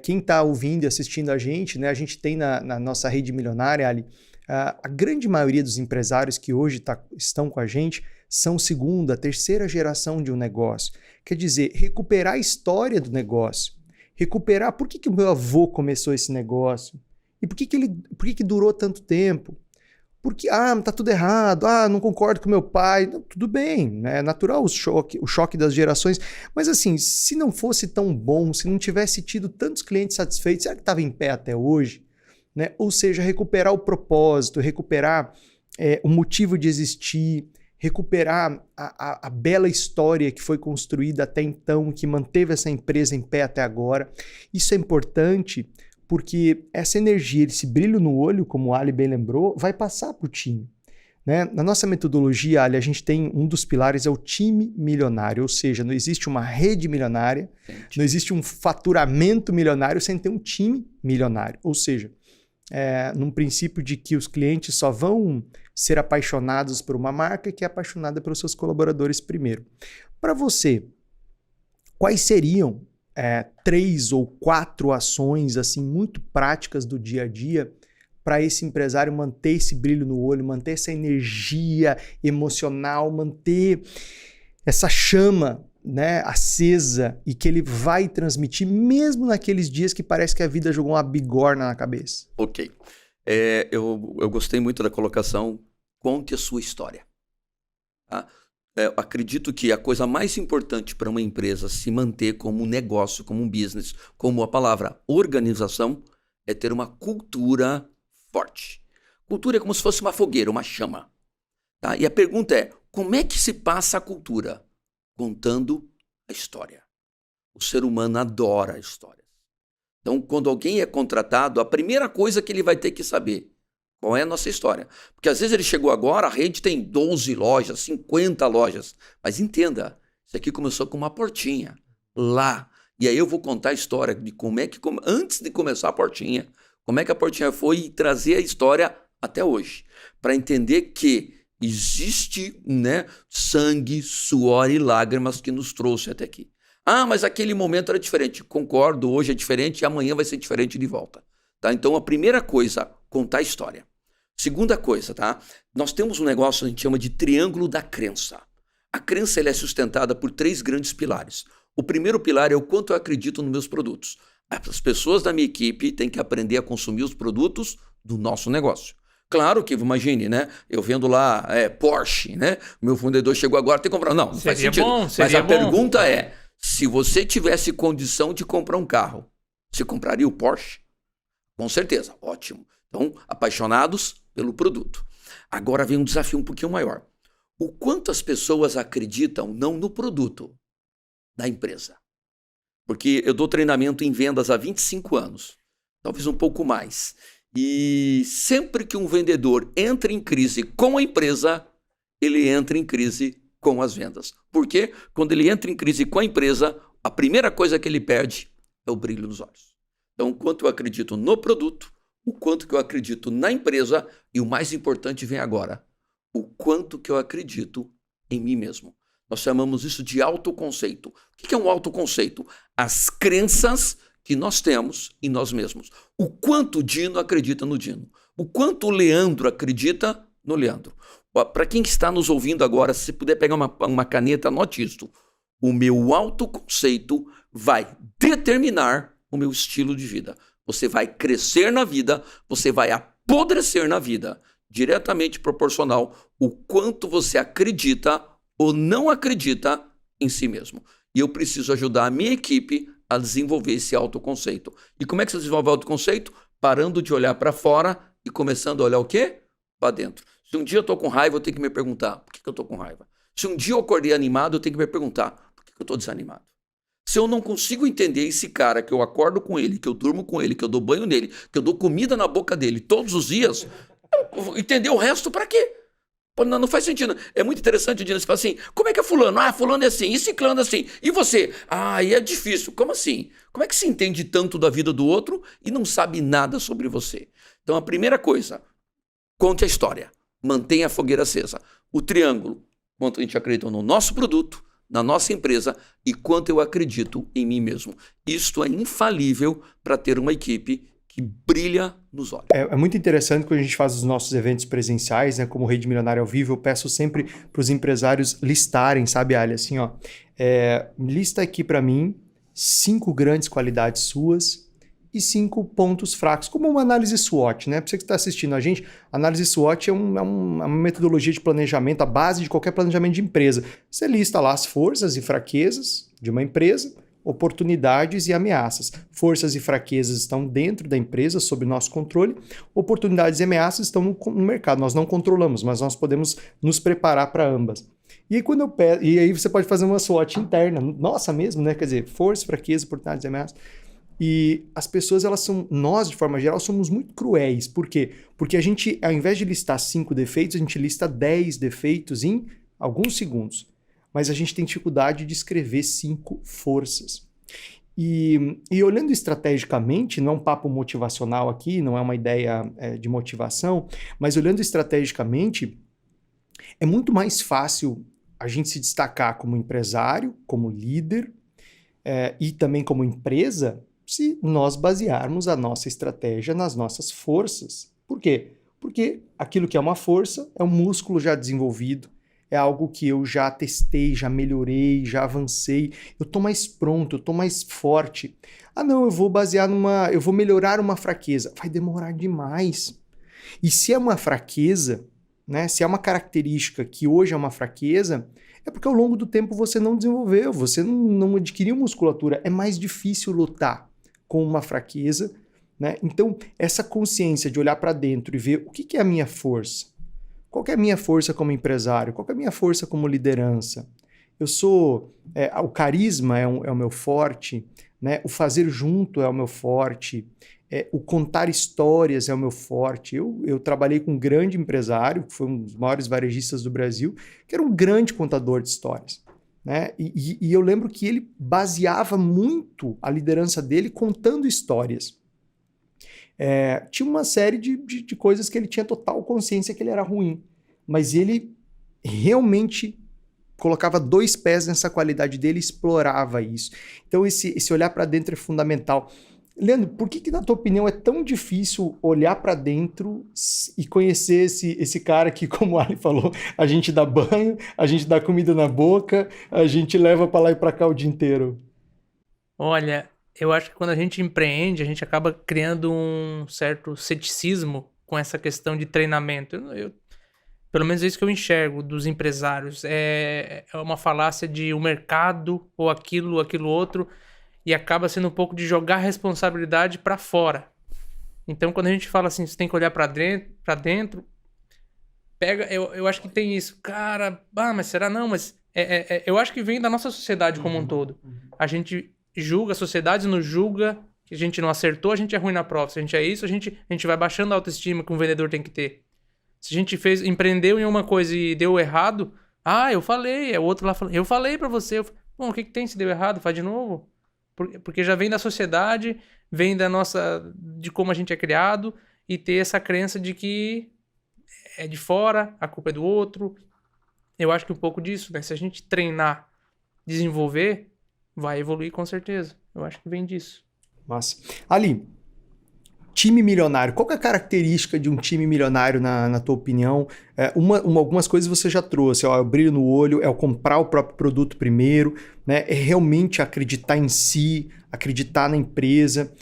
Speaker 2: Quem está ouvindo e assistindo a gente, né? A gente tem na nossa rede milionária, Ali, a grande maioria dos empresários que hoje estão com a gente são segunda, terceira geração de um negócio. Quer dizer, recuperar a história do negócio, recuperar por que o meu avô começou esse negócio e por que durou tanto tempo. Porque, tá tudo errado, não concordo com meu pai. Não, tudo bem, né? É natural o choque das gerações. Mas assim, se não fosse tão bom, se não tivesse tido tantos clientes satisfeitos, será que estava em pé até hoje? Né? Ou seja, recuperar o propósito, recuperar o motivo de existir, recuperar a bela história que foi construída até então, que manteve essa empresa em pé até agora. Isso é importante porque essa energia, esse brilho no olho, como o Ali bem lembrou, vai passar para o time. Né? Na nossa metodologia, Ali, a gente tem um dos pilares, é o time milionário, ou seja, não existe uma rede milionária, não existe um faturamento milionário sem ter um time milionário. Ou seja, num princípio de que os clientes só vão ser apaixonados por uma marca que é apaixonada pelos seus colaboradores primeiro. Para você, quais seriam 3 ou 4 ações assim muito práticas do dia a dia para esse empresário manter esse brilho no olho, manter essa energia emocional, manter essa chama, né, acesa e que ele vai transmitir mesmo naqueles dias que parece que a vida jogou uma bigorna na cabeça?
Speaker 1: Ok. Eu gostei muito da colocação, conte a sua história. Tá? Acredito que a coisa mais importante para uma empresa se manter como um negócio, como um business, como a palavra organização, é ter uma cultura forte. Cultura é como se fosse uma fogueira, uma chama. Tá? E a pergunta é, como é que se passa a cultura? Contando a história. O ser humano adora histórias. Então, quando alguém é contratado, a primeira coisa que ele vai ter que saber, qual é a nossa história? Porque às vezes ele chegou agora, a rede tem 12 lojas, 50 lojas. Mas entenda, isso aqui começou com uma portinha lá. E aí eu vou contar a história de como é que, antes de começar a portinha, como é que a portinha foi e trazer a história até hoje. Para entender que existe, né, sangue, suor e lágrimas que nos trouxe até aqui. Mas aquele momento era diferente. Concordo, hoje é diferente e amanhã vai ser diferente de volta. Tá? Então a primeira coisa, contar a história. Segunda coisa, tá? Nós temos um negócio que a gente chama de triângulo da crença. A crença ela é sustentada por 3 grandes pilares. O primeiro pilar é o quanto eu acredito nos meus produtos. As pessoas da minha equipe têm que aprender a consumir os produtos do nosso negócio. Claro que, imagine, né? Eu vendo lá Porsche, né? Meu vendedor chegou agora, tem que comprar. Não faz sentido. Mas a pergunta é, se você tivesse condição de comprar um carro, você compraria o Porsche? Com certeza, ótimo. Então, apaixonados pelo produto. Agora vem um desafio um pouquinho maior. O quanto as pessoas acreditam não no produto da empresa. Porque eu dou treinamento em vendas há 25 anos, talvez um pouco mais. E sempre que um vendedor entra em crise com a empresa, ele entra em crise com as vendas. Por quê? Quando ele entra em crise com a empresa, a primeira coisa que ele perde é o brilho nos olhos. Então, o quanto eu acredito no produto, o quanto que eu acredito na empresa e o mais importante vem agora, o quanto que eu acredito em mim mesmo. Nós chamamos isso de autoconceito. O que é um autoconceito? As crenças que nós temos em nós mesmos. O quanto o Dino acredita no Dino. O quanto o Leandro acredita no Leandro. Para quem está nos ouvindo agora, se puder pegar uma caneta, anote isso. O meu autoconceito vai determinar o meu estilo de vida. Você vai crescer na vida, você vai apodrecer na vida. Diretamente proporcional o quanto você acredita ou não acredita em si mesmo. E eu preciso ajudar a minha equipe a desenvolver esse autoconceito. E como é que você desenvolve o autoconceito? Parando de olhar para fora e começando a olhar o quê? Para dentro. Se um dia eu estou com raiva, eu tenho que me perguntar, por que eu estou com raiva? Se um dia eu acordei animado, eu tenho que me perguntar, por que eu estou desanimado? Se eu não consigo entender esse cara, que eu acordo com ele, que eu durmo com ele, que eu dou banho nele, que eu dou comida na boca dele todos os dias, entender o resto pra quê? Pô, não faz sentido. É muito interessante o dia você fala assim, como é que é fulano? Ah, fulano é assim, e ciclano é assim. E você? Ah, aí é difícil. Como assim? Como é que se entende tanto da vida do outro e não sabe nada sobre você? Então a primeira coisa, conte a história. Mantenha a fogueira acesa. O triângulo, quanto a gente acredita no nosso produto, na nossa empresa e quanto eu acredito em mim mesmo. Isto é infalível para ter uma equipe que brilha nos olhos.
Speaker 2: É muito interessante quando a gente faz os nossos eventos presenciais, né, como Rede Milionária ao vivo, eu peço sempre para os empresários listarem, sabe, Ali, assim, ó, lista aqui para mim 5 grandes qualidades suas e 5 pontos fracos, como uma análise SWOT, né? Para você que está assistindo a gente, análise SWOT é uma metodologia de planejamento, a base de qualquer planejamento de empresa. Você lista lá as forças e fraquezas de uma empresa, oportunidades e ameaças. Forças e fraquezas estão dentro da empresa, sob nosso controle. Oportunidades e ameaças estão no mercado. Nós não controlamos, mas nós podemos nos preparar para ambas. E aí, e aí você pode fazer uma SWOT interna, nossa mesmo, né? Quer dizer, forças, fraquezas, oportunidades e ameaças. E as pessoas, nós de forma geral, somos muito cruéis. Por quê? Porque a gente, ao invés de listar 5 defeitos, a gente lista 10 defeitos em alguns segundos. Mas a gente tem dificuldade de escrever 5 forças. E olhando estrategicamente, não é um papo motivacional aqui, não é uma ideia de motivação, mas olhando estrategicamente, é muito mais fácil a gente se destacar como empresário, como líder e também como empresa, se nós basearmos a nossa estratégia nas nossas forças. Por quê? Porque aquilo que é uma força é um músculo já desenvolvido, é algo que eu já testei, já melhorei, já avancei, eu tô mais pronto, eu tô mais forte. Ah não, eu vou melhorar uma fraqueza. Vai demorar demais. E se é uma fraqueza, né, se é uma característica que hoje é uma fraqueza, é porque ao longo do tempo você não desenvolveu, você não adquiriu musculatura, é mais difícil lutar com uma fraqueza, né? Então, essa consciência de olhar para dentro e ver o que é a minha força, qual que é a minha força como empresário? Qual que é a minha força como liderança? Eu sou... o carisma é o meu forte, né? O fazer junto é o meu forte, o contar histórias é o meu forte. Eu trabalhei com um grande empresário, que foi um dos maiores varejistas do Brasil, que era um grande contador de histórias, né? E eu lembro que ele baseava muito a liderança dele contando histórias. Tinha uma série de coisas que ele tinha total consciência que ele era ruim, mas ele realmente colocava 2 pés nessa qualidade dele e explorava isso. Então esse olhar para dentro é fundamental. Leandro, por que na tua opinião é tão difícil olhar para dentro e conhecer esse cara que, como o Ali falou, a gente dá banho, a gente dá comida na boca, a gente leva para lá e para cá o dia inteiro?
Speaker 3: Olha, eu acho que quando a gente empreende, a gente acaba criando um certo ceticismo com essa questão de treinamento. Pelo menos é isso que eu enxergo dos empresários. É uma falácia de o mercado ou aquilo outro, e acaba sendo um pouco de jogar a responsabilidade para fora. Então, quando a gente fala assim, você tem que olhar para dentro, eu acho que tem isso. Cara, mas será? Não, mas eu acho que vem da nossa sociedade como um todo. A gente julga, a sociedade nos julga que a gente não acertou, a gente é ruim na prova. Se a gente é isso, a gente vai baixando a autoestima que um vendedor tem que ter. Se a gente empreendeu em uma coisa e deu errado, eu falei, o outro lá falando, eu falei pra você. Bom, o que tem se deu errado? Faz de novo. Porque já vem da sociedade, vem de como a gente é criado, e ter essa crença de que é de fora, a culpa é do outro. Eu acho que um pouco disso, né? Se a gente treinar, desenvolver, vai evoluir com certeza. Eu acho que vem disso.
Speaker 2: Massa. Ali, time milionário. Qual que é a característica de um time milionário, na tua opinião? Algumas coisas você já trouxe. É o brilho no olho, é o comprar o próprio produto primeiro, né? É realmente acreditar em si, acreditar na empresa.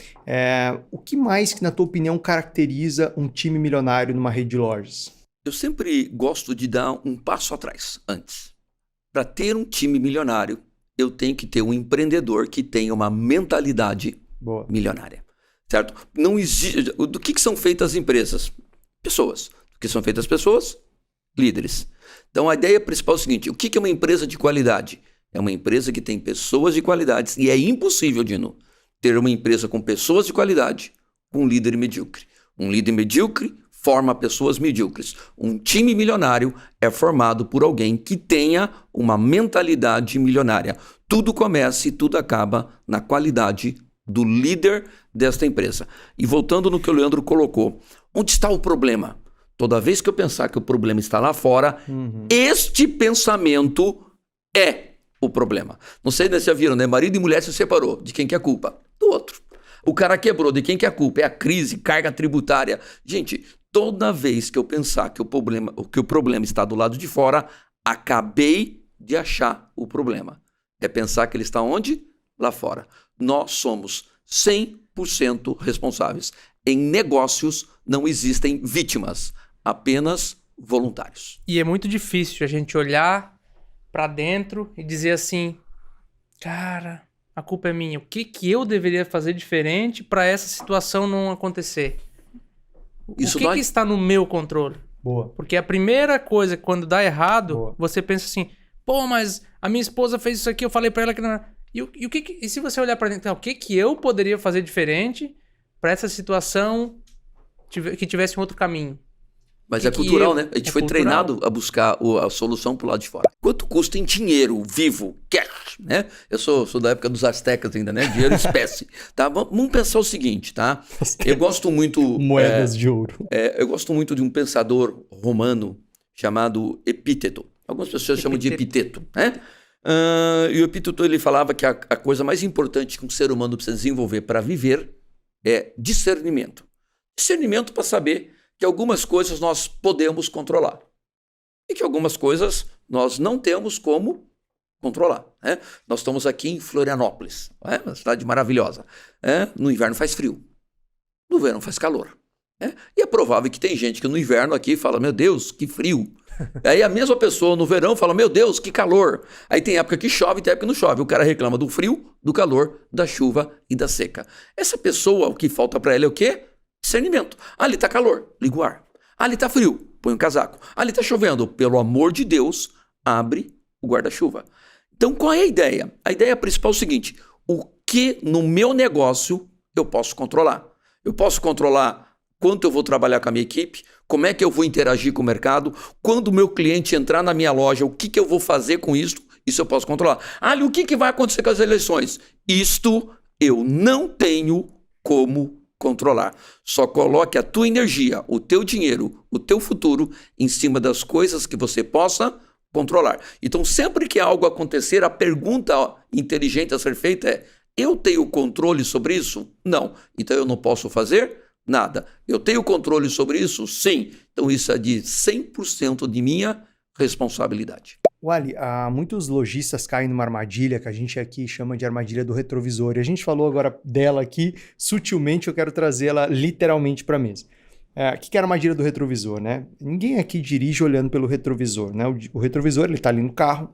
Speaker 2: O que mais que, na tua opinião, caracteriza um time milionário numa rede de lojas?
Speaker 1: Eu sempre gosto de dar um passo atrás, antes. Para ter um time milionário, eu tenho que ter um empreendedor que tenha uma mentalidade milionária. Certo? Não existe. Do que são feitas as empresas? Pessoas. Do que são feitas as pessoas? Líderes. Então a ideia principal é o seguinte: o que é uma empresa de qualidade? É uma empresa que tem pessoas de qualidade. E é impossível, Dino, ter uma empresa com pessoas de qualidade com um líder medíocre. Um líder medíocre forma pessoas medíocres. Um time milionário é formado por alguém que tenha uma mentalidade milionária. Tudo começa e tudo acaba na qualidade do líder desta empresa. E voltando no que o Leandro colocou, onde está o problema? Toda vez que eu pensar que o problema está lá fora, este pensamento é o problema. Não sei se vocês já viram, né? Marido e mulher se separou. De quem que é a culpa? Do outro. O cara quebrou. De quem que é a culpa? É a crise, carga tributária. Gente, toda vez que eu pensar que o problema está do lado de fora, acabei de achar o problema. É pensar que ele está onde? Lá fora. Nós somos 100% responsáveis. Em negócios não existem vítimas, apenas voluntários.
Speaker 3: E é muito difícil a gente olhar pra dentro e dizer assim, cara, a culpa é minha. O que eu deveria fazer diferente para essa situação não acontecer? O que está no meu controle?
Speaker 2: Boa.
Speaker 3: Porque a primeira coisa, quando dá errado,
Speaker 2: Boa.
Speaker 3: você pensa assim, pô, mas a minha esposa fez isso aqui, eu falei pra ela que não... E se você olhar pra dentro, então, o que eu poderia fazer diferente para essa situação que tivesse um outro caminho?
Speaker 1: Mas é cultural, né? A gente foi treinado a buscar a solução pro lado de fora. Quanto custa em dinheiro vivo, cash, né? Eu sou da época dos astecas ainda, né? Dinheiro espécie. Tá? Vamos pensar o seguinte, tá? Eu gosto muito...
Speaker 2: Moedas de ouro.
Speaker 1: Eu gosto muito de um pensador romano chamado Epíteto. Algumas pessoas chamam de Epiteto, né? E o Epíteto, ele falava que a coisa mais importante que um ser humano precisa desenvolver para viver é discernimento. Discernimento para saber que algumas coisas nós podemos controlar e que algumas coisas nós não temos como controlar. Né? Nós estamos aqui em Florianópolis, uma cidade maravilhosa. No inverno faz frio, no verão faz calor. E é provável que tem gente que no inverno aqui fala, meu Deus, que frio. Aí a mesma pessoa no verão fala, meu Deus, que calor. Aí tem época que chove e tem época que não chove. O cara reclama do frio, do calor, da chuva e da seca. Essa pessoa, o que falta para ela é o quê? Discernimento. Ali tá calor, liga o ar. Ali tá frio, põe um casaco. Ali tá chovendo, pelo amor de Deus, abre o guarda-chuva. Então qual é a ideia? A ideia principal é o seguinte, o que no meu negócio eu posso controlar? Eu posso controlar quanto eu vou trabalhar com a minha equipe, como é que eu vou interagir com o mercado, quando o meu cliente entrar na minha loja, o que eu vou fazer com isso eu posso controlar. O que vai acontecer com as eleições? Isto eu não tenho como controlar. Só coloque a tua energia, o teu dinheiro, o teu futuro em cima das coisas que você possa controlar. Então, sempre que algo acontecer, a pergunta inteligente a ser feita é, eu tenho controle sobre isso? Não. Então, eu não posso fazer nada. Eu tenho controle sobre isso? Sim. Então, isso é de 100% de minha responsabilidade.
Speaker 2: Wally, muitos lojistas caem numa armadilha que a gente aqui chama de armadilha do retrovisor. E a gente falou agora dela aqui, sutilmente eu quero trazê-la literalmente para a mesa. O que é a armadilha do retrovisor, né? Ninguém aqui dirige olhando pelo retrovisor, né? O retrovisor, ele está ali no carro,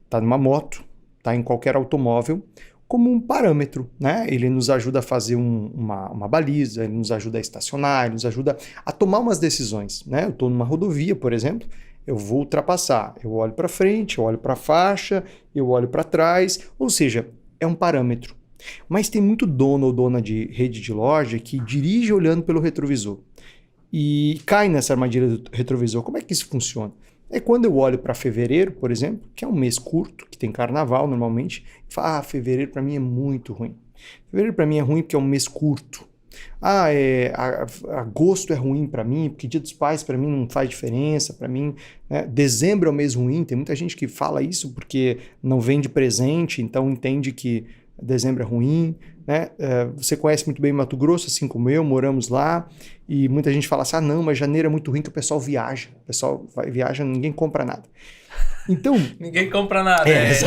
Speaker 2: está numa moto, está em qualquer automóvel, como um parâmetro, né? Ele nos ajuda a fazer uma baliza, ele nos ajuda a estacionar, ele nos ajuda a tomar umas decisões, né? Eu estou numa rodovia, por exemplo, eu vou ultrapassar, eu olho para frente, eu olho para a faixa, eu olho para trás, ou seja, é um parâmetro. Mas tem muito dono ou dona de rede de loja que dirige olhando pelo retrovisor e cai nessa armadilha do retrovisor. Como é que isso funciona? É quando eu olho para fevereiro, por exemplo, que é um mês curto, que tem carnaval normalmente, e falo, fevereiro para mim é muito ruim. Fevereiro para mim é ruim porque é um mês curto. Agosto é ruim para mim, porque Dia dos Pais para mim não faz diferença, para mim, né? Dezembro é um mês ruim, tem muita gente que fala isso porque não vende presente, então entende que dezembro é ruim, né? Você conhece muito bem Mato Grosso, assim como eu, moramos lá, e muita gente fala assim, não, mas janeiro é muito ruim que o pessoal viaja, viaja, ninguém compra nada. Então,
Speaker 3: ninguém compra nada.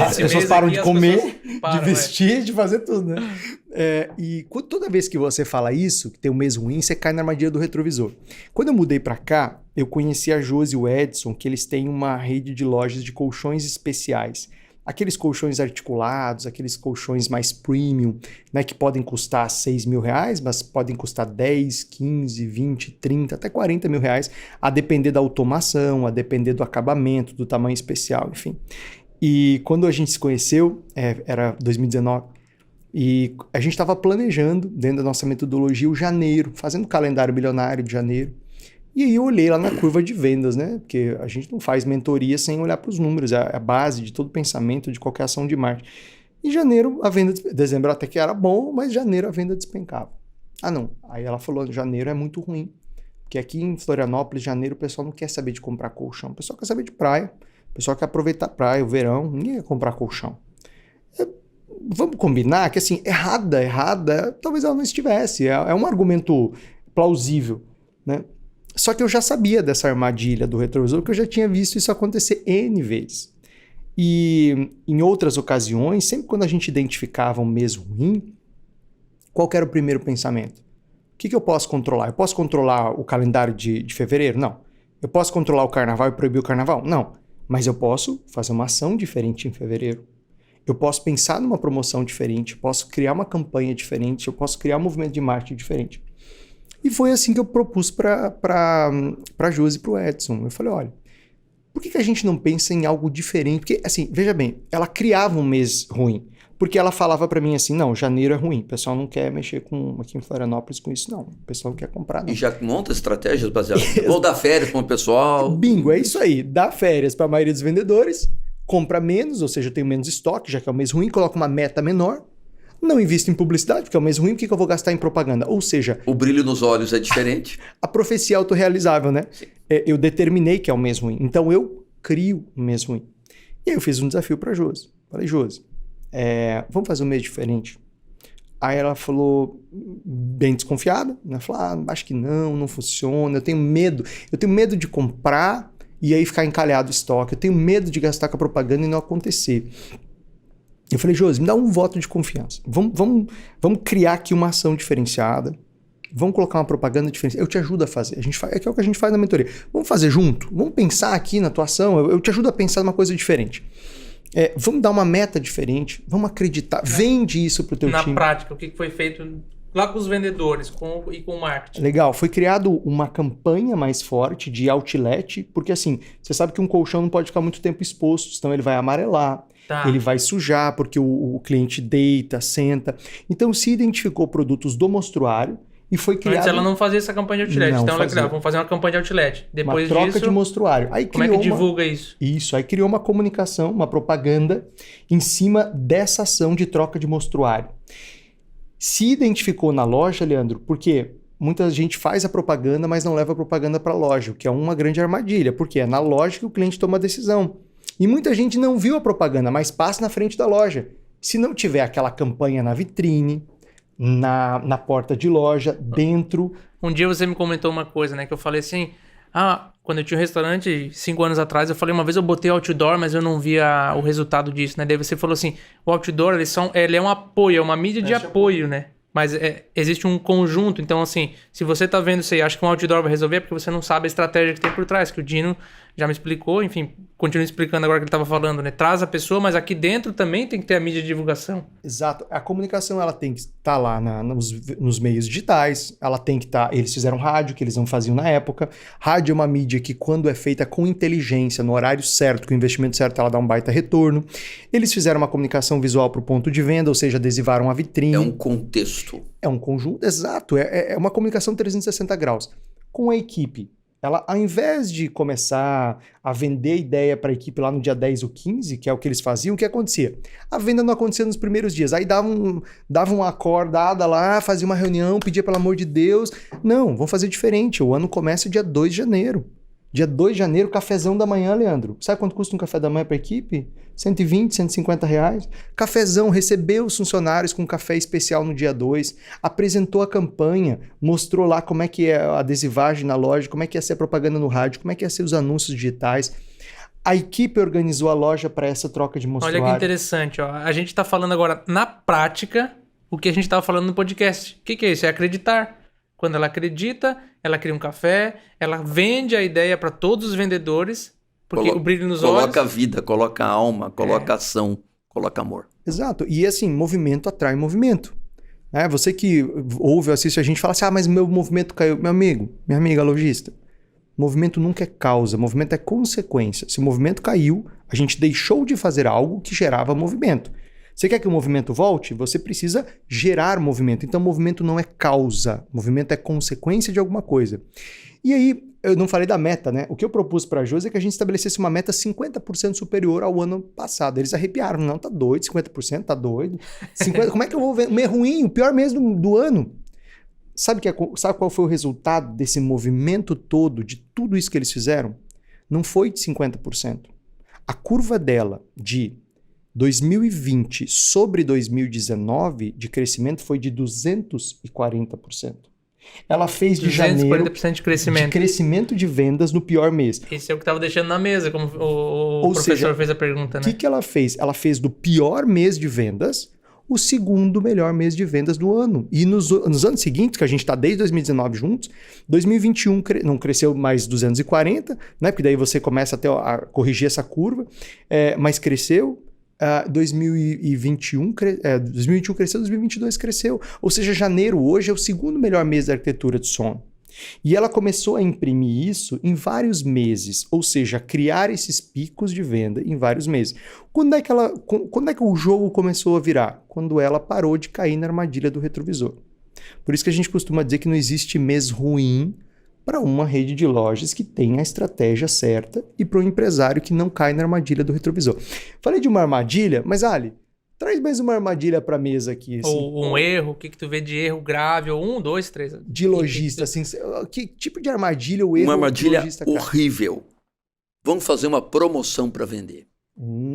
Speaker 2: As pessoas param de comer, de vestir, de fazer tudo, né? E toda vez que você fala isso, que tem um mês ruim, você cai na armadilha do retrovisor. Quando eu mudei para cá, eu conheci a Josi e o Edson, que eles têm uma rede de lojas de colchões especiais. Aqueles colchões articulados, aqueles colchões mais premium, né, que podem custar R$6.000, mas podem custar 10, 15, 20, 30, até R$40.000, a depender da automação, a depender do acabamento, do tamanho especial, enfim. E quando a gente se conheceu, era 2019, e a gente estava planejando, dentro da nossa metodologia, o janeiro, fazendo o calendário bilionário de janeiro. E aí eu olhei lá na curva de vendas, né? Porque a gente não faz mentoria sem olhar para os números, é a base de todo pensamento, de qualquer ação de marketing. Em janeiro, dezembro até que era bom, mas janeiro a venda despencava. Ah, não. Aí ela falou, janeiro é muito ruim. Porque aqui em Florianópolis, janeiro, o pessoal não quer saber de comprar colchão. O pessoal quer saber de praia. O pessoal quer aproveitar a praia, o verão. Ninguém quer comprar colchão. Vamos combinar que, assim, errada, talvez ela não estivesse. É um argumento plausível, né? Só que eu já sabia dessa armadilha do retrovisor, porque eu já tinha visto isso acontecer N vezes. E em outras ocasiões, sempre quando a gente identificava um mês ruim, qual que era o primeiro pensamento? O que eu posso controlar? Eu posso controlar o calendário de fevereiro? Não. Eu posso controlar o carnaval e proibir o carnaval? Não. Mas eu posso fazer uma ação diferente em fevereiro. Eu posso pensar numa promoção diferente, eu posso criar uma campanha diferente, eu posso criar um movimento de marketing diferente. E foi assim que eu propus para a Josi e para o Edson. Eu falei, olha, por que a gente não pensa em algo diferente? Porque, assim, veja bem, ela criava um mês ruim. Porque ela falava para mim assim, não, janeiro é ruim. O pessoal não quer mexer aqui em Florianópolis com isso, não. O pessoal não quer comprar, não.
Speaker 1: E já monta estratégias baseadas. Vou dar férias para o pessoal.
Speaker 2: Bingo, é isso aí. Dá férias para a maioria dos vendedores, compra menos, ou seja, eu tenho menos estoque, já que é um mês ruim, coloca uma meta menor. Não invisto em publicidade, porque é o mês ruim, o que eu vou gastar em propaganda? Ou seja...
Speaker 1: O brilho nos olhos é diferente.
Speaker 2: A profecia autorrealizável, né? Eu determinei que é o mês ruim. Então, eu crio o mês ruim. E aí, eu fiz um desafio para a Josi. Falei, Josi, vamos fazer um mês diferente? Aí ela falou, bem desconfiada, né? Falou, acho que não funciona, eu tenho medo de comprar e aí ficar encalhado o estoque, eu tenho medo de gastar com a propaganda e não acontecer. Eu falei, Josi, me dá um voto de confiança. Vamos criar aqui uma ação diferenciada. Vamos colocar uma propaganda diferenciada. Eu te ajudo a fazer. É o que a gente faz na mentoria. Vamos fazer junto? Vamos pensar aqui na tua ação? Eu te ajudo a pensar numa coisa diferente. Vamos dar uma meta diferente. Vamos acreditar. Vende isso pro teu time.
Speaker 3: Na prática, o que foi feito lá com os vendedores e com o marketing?
Speaker 2: Legal. Foi criado uma campanha mais forte de outlet. Porque assim, você sabe que um colchão não pode ficar muito tempo exposto. Senão ele vai amarelar. Tá. Ele vai sujar porque o cliente deita, senta. Então se identificou produtos do mostruário e foi criado...
Speaker 3: Antes ela não fazia essa campanha de outlet. Não então ela criava, vamos fazer uma campanha de outlet. Depois
Speaker 2: uma troca de mostruário. Aí
Speaker 3: como é que divulga isso?
Speaker 2: Isso, aí criou uma comunicação, uma propaganda em cima dessa ação de troca de mostruário. Se identificou na loja, Leandro, porque muita gente faz a propaganda, mas não leva a propaganda para a loja, o que é uma grande armadilha, porque é na loja que o cliente toma a decisão. E muita gente não viu a propaganda, mas passa na frente da loja. Se não tiver aquela campanha na vitrine, na porta de loja, dentro...
Speaker 3: Um dia você me comentou uma coisa, né? Que eu falei assim... quando eu tinha um restaurante, 5 anos atrás, eu falei, uma vez eu botei outdoor, mas eu não via o resultado disso, né? Daí você falou assim, o outdoor, ele é um apoio, é uma mídia de apoio, né? Mas existe um conjunto, então assim, se você tá vendo, você acha que um outdoor vai resolver, é porque você não sabe a estratégia que tem por trás, que o Dino já me explicou, enfim, continua explicando agora que ele estava falando, né? Traz a pessoa, mas aqui dentro também tem que ter a mídia de divulgação.
Speaker 2: Exato. A comunicação, ela tem que estar lá nos meios digitais, ela tem que estar... Eles fizeram rádio, que eles não faziam na época. Rádio é uma mídia que, quando é feita com inteligência, no horário certo, com o investimento certo, ela dá um baita retorno. Eles fizeram uma comunicação visual para o ponto de venda, ou seja, adesivaram a vitrine.
Speaker 1: É um contexto.
Speaker 2: É um conjunto, exato. É uma comunicação 360 graus. Com a equipe. Ela, ao invés de começar a vender a ideia para a equipe lá no dia 10 ou 15, que é o que eles faziam, o que acontecia? A venda não acontecia nos primeiros dias. Aí dava uma acordada lá, fazia uma reunião, pedia pelo amor de Deus. Não, vamos fazer diferente. O ano começa dia 2 de janeiro. Dia 2 de janeiro, cafezão da manhã, Leandro. Sabe quanto custa um café da manhã para a equipe? 120, 150 reais. Cafezão, recebeu os funcionários com café especial no dia 2, apresentou a campanha, mostrou lá como é que é a adesivagem na loja, como é que ia ser a propaganda no rádio, como é que ia ser os anúncios digitais. A equipe organizou a loja para essa troca de mostruário.
Speaker 3: Olha que interessante, ó. A gente está falando agora na prática o que a gente estava falando no podcast. O que é isso? É acreditar. Quando ela acredita, ela cria um café, ela vende a ideia para todos os vendedores, porque o brilho nos olhos...
Speaker 1: Coloca vida, coloca alma, coloca ação, coloca amor.
Speaker 2: Exato. E assim, movimento atrai movimento. Você que ouve ou assiste a gente fala assim, mas meu movimento caiu. Meu amigo, minha amiga lojista, movimento nunca é causa, movimento é consequência. Se o movimento caiu, A gente deixou de fazer algo que gerava movimento. Você quer que o movimento volte? Você precisa gerar movimento. Então, movimento não é causa. Movimento é consequência de alguma coisa. E aí, eu não falei da meta, né? O que eu propus para a Josi é que a gente estabelecesse uma meta 50% superior ao ano passado. Eles arrepiaram. Não, tá doido, 50%, tá doido. 50, como é que eu vou ver? Mês ruim, o pior mês do ano. Sabe qual foi o resultado desse movimento todo, de tudo isso que eles fizeram? Não foi de 50%. A curva dela de 2020 sobre 2019 de crescimento foi de 240%. Ela fez de janeiro
Speaker 3: 240% de crescimento
Speaker 2: de vendas no pior mês.
Speaker 3: Isso é o que estava deixando na mesa, como o professor fez a pergunta, né?
Speaker 2: O que ela fez? Ela fez do pior mês de vendas o segundo melhor mês de vendas do ano. E nos anos seguintes, que a gente está desde 2019 juntos, 2021 não cresceu mais 240, né? Porque daí você começa até a corrigir essa curva, mas cresceu. 2021 cresceu, 2022 cresceu. Ou seja, janeiro hoje é o segundo melhor mês da arquitetura de som. E ela começou a imprimir isso em vários meses, ou seja, criar esses picos de venda em vários meses. Quando é que o jogo começou a virar? Quando ela parou de cair na armadilha do retrovisor. Por isso que a gente costuma dizer que não existe mês ruim para uma rede de lojas que tem a estratégia certa e para um empresário que não cai na armadilha do retrovisor. Falei de uma armadilha, mas Ali, traz mais uma armadilha para a mesa aqui. Assim.
Speaker 3: Ou um erro, o que tu vê de erro grave, ou 1, 2, 3.
Speaker 2: De lojista, assim, que tipo de armadilha ou erro?
Speaker 1: Uma armadilha
Speaker 2: lojista
Speaker 1: horrível. Vamos fazer uma promoção para vender.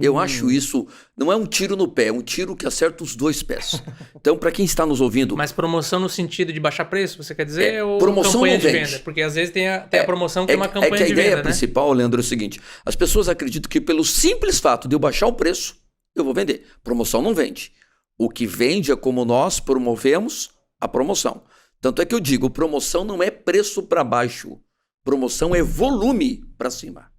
Speaker 1: Eu acho isso, não é um tiro no pé, é um tiro que acerta os dois pés. Então, para quem está nos ouvindo...
Speaker 3: Mas promoção no sentido de baixar preço, você quer dizer? Ou
Speaker 1: promoção
Speaker 3: campanha
Speaker 1: não
Speaker 3: de
Speaker 1: vende.
Speaker 3: venda? Porque às vezes tem a promoção que é uma campanha
Speaker 1: que a
Speaker 3: de
Speaker 1: ideia
Speaker 3: venda,
Speaker 1: principal, Leandro, é o seguinte. As pessoas acreditam que pelo simples fato de eu baixar o preço, eu vou vender. Promoção não vende. O que vende é como nós promovemos a promoção. Tanto é que eu digo, promoção não é preço para baixo. Promoção é volume para cima.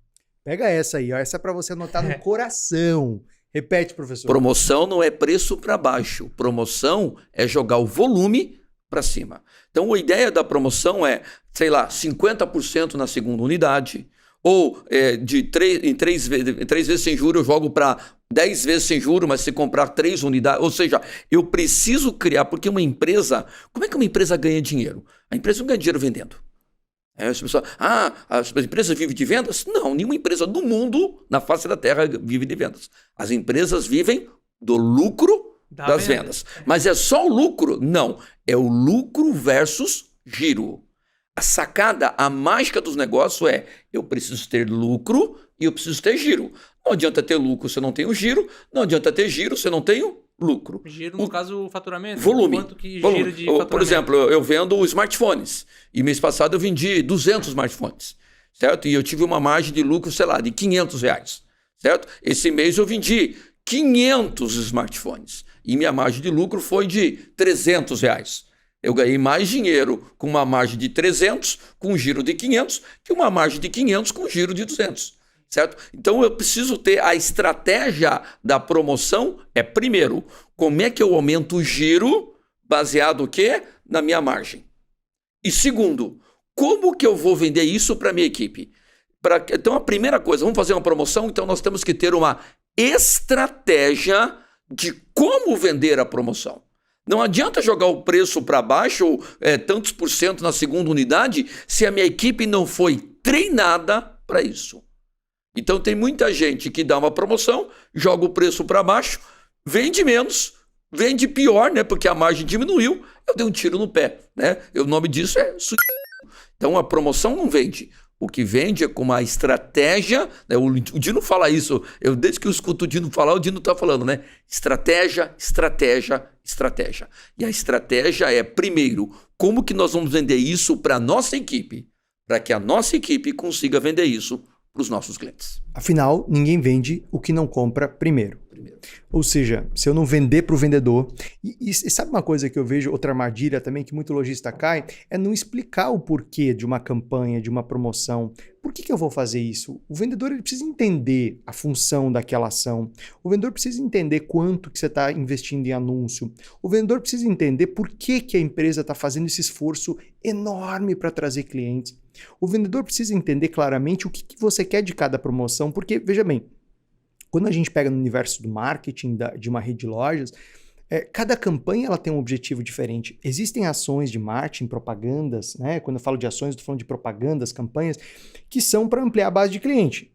Speaker 2: Pega essa aí, ó. Essa é para você anotar no coração. Repete, professor.
Speaker 1: Promoção não é preço para baixo. Promoção é jogar o volume para cima. Então, a ideia da promoção é, sei lá, 50% na segunda unidade. Ou em 3 vezes sem juros eu jogo para 10 vezes sem juros, mas se comprar 3 unidades. Ou seja, eu preciso criar, porque uma empresa... Como é que uma empresa ganha dinheiro? A empresa não ganha dinheiro vendendo. As pessoas, as empresas vivem de vendas? Não, nenhuma empresa do mundo, na face da terra, vive de vendas. As empresas vivem do lucro das vendas. Mas é só o lucro? Não, é o lucro versus giro. A sacada, a mágica dos negócios é, eu preciso ter lucro e eu preciso ter giro. Não adianta ter lucro se eu não tenho giro, não adianta ter giro se eu não tenho lucro.
Speaker 3: Giro, no caso, o faturamento?
Speaker 1: Volume.
Speaker 3: Quanto que giro de faturamento?
Speaker 1: Por exemplo, eu vendo smartphones. E mês passado eu vendi 200 smartphones. Certo? E eu tive uma margem de lucro, sei lá, de R$500. Certo? Esse mês eu vendi 500 smartphones. E minha margem de lucro foi de R$300. Eu ganhei mais dinheiro com uma margem de 300, com um giro de 500, que uma margem de 500 com um giro de 200. Certo? Então eu preciso ter a estratégia da promoção. Primeiro, como é que eu aumento o giro baseado o quê? Na minha margem. E segundo, como que eu vou vender isso para a minha equipe? Então a primeira coisa, vamos fazer uma promoção, então nós temos que ter uma estratégia de como vender a promoção. Não adianta jogar o preço para baixo, ou tantos por cento na segunda unidade, se a minha equipe não foi treinada para isso. Então tem muita gente que dá uma promoção, joga o preço para baixo, vende menos, vende pior, né? Porque a margem diminuiu, eu dei um tiro no pé, né? O nome disso é suicídio. Então a promoção não vende. O que vende é com uma estratégia, né? O Dino fala isso, desde que eu escuto o Dino falar, o Dino está falando, né? Estratégia, estratégia, estratégia. E a estratégia é, primeiro, como que nós vamos vender isso para a nossa equipe, para que a nossa equipe consiga vender isso para os nossos clientes.
Speaker 2: Afinal, ninguém vende o que não compra primeiro. Ou seja, se eu não vender para o vendedor... E sabe uma coisa que eu vejo, outra armadilha também, que muito lojista cai? É não explicar o porquê de uma campanha, de uma promoção. Por que eu vou fazer isso? O vendedor ele precisa entender a função daquela ação. O vendedor precisa entender quanto que você está investindo em anúncio. O vendedor precisa entender por que a empresa está fazendo esse esforço enorme para trazer clientes. O vendedor precisa entender claramente o que você quer de cada promoção, porque, veja bem, Quando a gente pega no universo do marketing de uma rede de lojas, cada campanha ela tem um objetivo diferente. Existem ações de marketing, propagandas, né? Quando eu falo de ações, eu estou falando de propagandas, campanhas, que são para ampliar a base de cliente.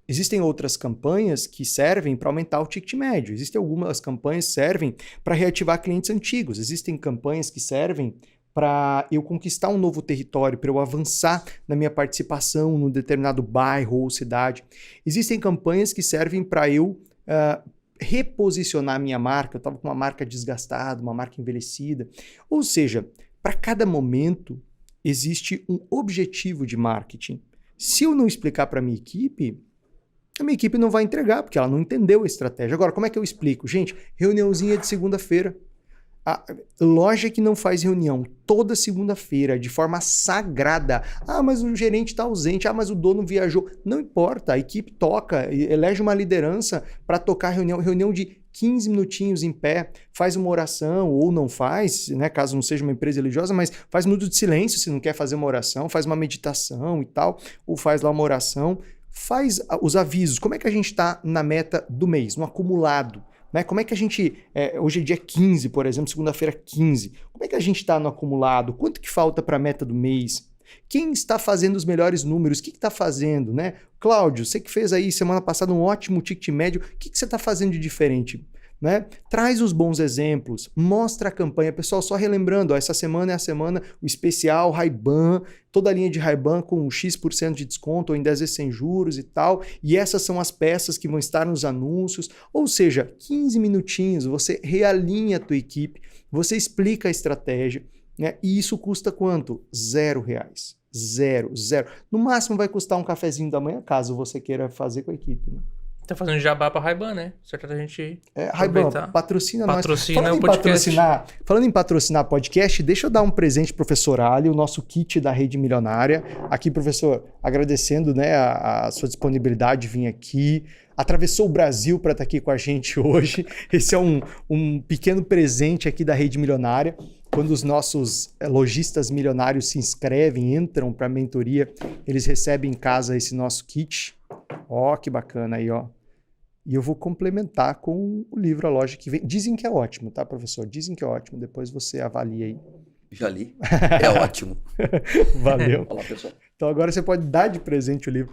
Speaker 2: Existem outras campanhas que servem para aumentar o ticket médio. Existem algumas campanhas que servem para reativar clientes antigos. Existem campanhas que servem para eu conquistar um novo território, para eu avançar na minha participação num determinado bairro ou cidade. Existem campanhas que servem para eu reposicionar a minha marca. Eu estava com uma marca desgastada, uma marca envelhecida. Ou seja, para cada momento existe um objetivo de marketing. Se eu não explicar para a minha equipe não vai entregar, porque ela não entendeu a estratégia. Agora, como é que eu explico? Gente, reuniãozinha de segunda-feira. A loja que não faz reunião toda segunda-feira de forma sagrada. Ah, mas o gerente está ausente. Ah, mas o dono viajou. Não importa, a equipe toca, elege uma liderança para tocar reunião de 15 minutinhos em pé, faz uma oração ou não faz, né, caso não seja uma empresa religiosa, mas faz um minuto de silêncio se não quer fazer uma oração, faz uma meditação e tal, ou faz lá uma oração, faz os avisos. Como é que a gente está na meta do mês, no acumulado? Né? Como é que a gente, hoje é dia 15, por exemplo, segunda-feira 15, como é que a gente está no acumulado? Quanto que falta para a meta do mês? Quem está fazendo os melhores números? O que está fazendo? Né? Cláudio, você que fez aí semana passada um ótimo ticket médio, o que você está fazendo de diferente? Né? Traz os bons exemplos, mostra a campanha. Pessoal, só relembrando, essa semana é a semana, o especial Ray-Ban, toda a linha de Ray-Ban com X% de desconto ou em 10 vezes sem juros e tal, e essas são as peças que vão estar nos anúncios, ou seja, 15 minutinhos, você realinha a tua equipe, você explica a estratégia, né? E isso custa quanto? R$0. Zero. No máximo vai custar um cafezinho da manhã, caso você queira fazer com a equipe, né?
Speaker 3: Tá fazendo jabá pra Ray-Ban, né? Certo da gente
Speaker 2: Ray-Ban, patrocina nós.
Speaker 3: Patrocina o podcast.
Speaker 2: Falando em patrocinar podcast, deixa eu dar um presente pro professor Ali, o nosso kit da Rede Milionária. Aqui, professor, agradecendo, né, a sua disponibilidade de vir aqui. Atravessou o Brasil para estar aqui com a gente hoje. Esse é um pequeno presente aqui da Rede Milionária. Quando os nossos lojistas milionários se inscrevem, entram para a mentoria, eles recebem em casa esse nosso kit. Ó, que bacana aí, ó. E eu vou complementar com o livro A Loja que Vem. Dizem que é ótimo, tá, professor? Dizem que é ótimo. Depois você avalia aí.
Speaker 1: Já li. É ótimo.
Speaker 2: Valeu.
Speaker 1: Olá, pessoal.
Speaker 2: Então agora você pode dar de presente o livro.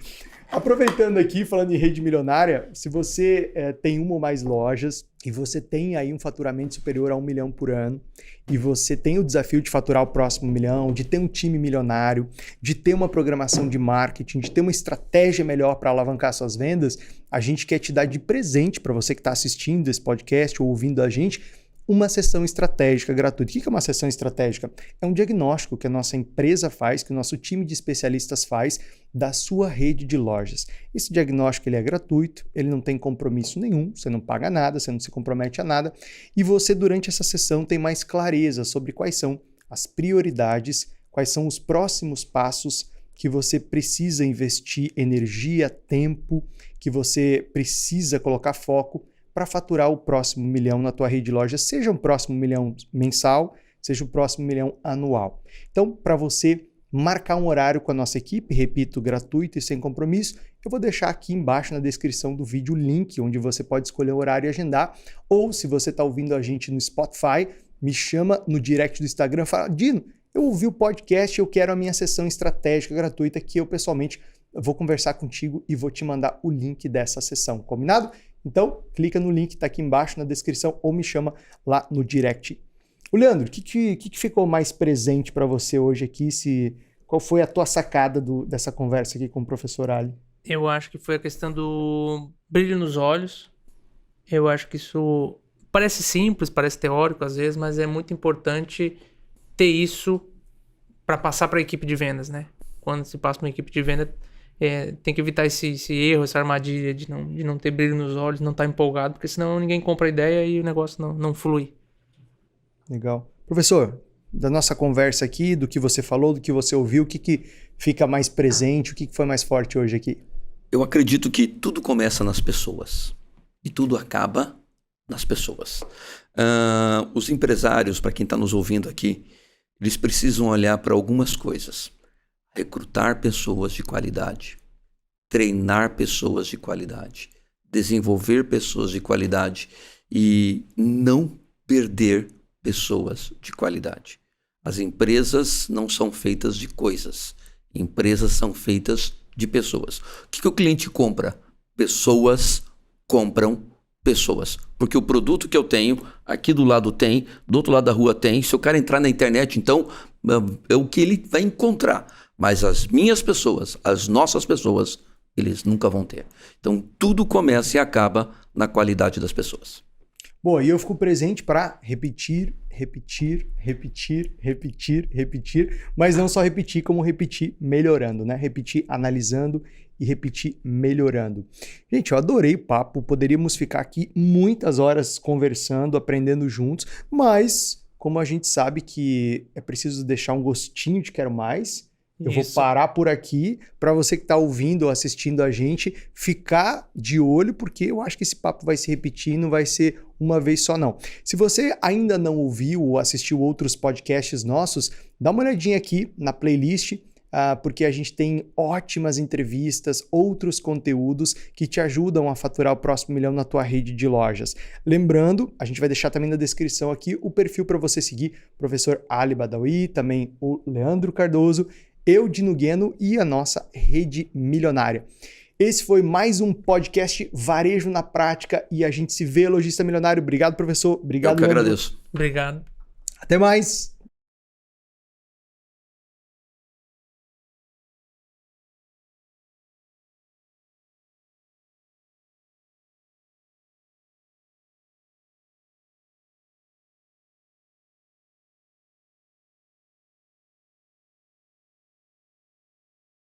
Speaker 2: Aproveitando aqui, falando em rede milionária, se você tem uma ou mais lojas e você tem aí um faturamento superior a 1 milhão por ano e você tem o desafio de faturar o próximo milhão, de ter um time milionário, de ter uma programação de marketing, de ter uma estratégia melhor para alavancar suas vendas, a gente quer te dar de presente para você que está assistindo esse podcast ou ouvindo a gente, uma sessão estratégica gratuita. O que é uma sessão estratégica? É um diagnóstico que a nossa empresa faz, que o nosso time de especialistas faz da sua rede de lojas. Esse diagnóstico ele é gratuito, ele não tem compromisso nenhum, você não paga nada, você não se compromete a nada, e você durante essa sessão tem mais clareza sobre quais são as prioridades, quais são os próximos passos que você precisa investir energia, tempo, que você precisa colocar foco para faturar o próximo milhão na tua rede de lojas, seja o próximo milhão mensal, seja o próximo milhão anual. Então, para você marcar um horário com a nossa equipe, repito, gratuito e sem compromisso, eu vou deixar aqui embaixo na descrição do vídeo o link onde você pode escolher o horário e agendar, ou se você está ouvindo a gente no Spotify, me chama no direct do Instagram e fala, Dino, eu ouvi o podcast e eu quero a minha sessão estratégica gratuita que eu pessoalmente vou conversar contigo e vou te mandar o link dessa sessão, combinado? Então, clica no link que está aqui embaixo na descrição ou me chama lá no direct. O Leandro, o que ficou mais presente para você hoje aqui? Qual foi a tua sacada dessa conversa aqui com o professor Ali?
Speaker 3: Eu acho que foi a questão do brilho nos olhos. Eu acho que isso parece simples, parece teórico às vezes, mas é muito importante ter isso para passar para a equipe de vendas, né? Quando se passa para uma equipe de venda, tem que evitar esse erro, essa armadilha de não ter brilho nos olhos, não estar empolgado, porque senão ninguém compra a ideia e o negócio não flui.
Speaker 2: Legal. Professor, da nossa conversa aqui, do que você falou, do que você ouviu, o que fica mais presente, o que foi mais forte hoje aqui?
Speaker 1: Eu acredito que tudo começa nas pessoas e tudo acaba nas pessoas. Os empresários, para quem está nos ouvindo aqui, eles precisam olhar para algumas coisas. Recrutar pessoas de qualidade, treinar pessoas de qualidade, desenvolver pessoas de qualidade e não perder pessoas de qualidade. As empresas não são feitas de coisas. Empresas são feitas de pessoas. O que o cliente compra? Pessoas compram pessoas. Porque o produto que eu tenho, aqui do lado tem, do outro lado da rua tem. Se o cara entrar na internet, então, é o que ele vai encontrar. Mas as minhas pessoas, as nossas pessoas, eles nunca vão ter. Então, tudo começa e acaba na qualidade das pessoas.
Speaker 2: Bom, e eu fico presente para repetir, mas não só repetir, como repetir melhorando, né? Repetir analisando e repetir melhorando. Gente, eu adorei o papo, poderíamos ficar aqui muitas horas conversando, aprendendo juntos, mas como a gente sabe que é preciso deixar um gostinho de quero mais, eu vou parar por aqui para você que está ouvindo ou assistindo a gente ficar de olho, porque eu acho que esse papo vai se repetir, não vai ser uma vez só não. Se você ainda não ouviu ou assistiu outros podcasts nossos, dá uma olhadinha aqui na playlist, porque a gente tem ótimas entrevistas, outros conteúdos que te ajudam a faturar o próximo milhão na tua rede de lojas. Lembrando, a gente vai deixar também na descrição aqui o perfil para você seguir o professor Ali Badawi, também o Leandro Cardoso, eu, Dino Gueno e a nossa Rede Milionária. Esse foi mais um podcast Varejo na Prática e a gente se vê, Lojista Milionário. Obrigado, professor. Obrigado,
Speaker 1: Eu que
Speaker 2: Leandro.
Speaker 1: agradeço.
Speaker 3: Obrigado.
Speaker 2: Até mais.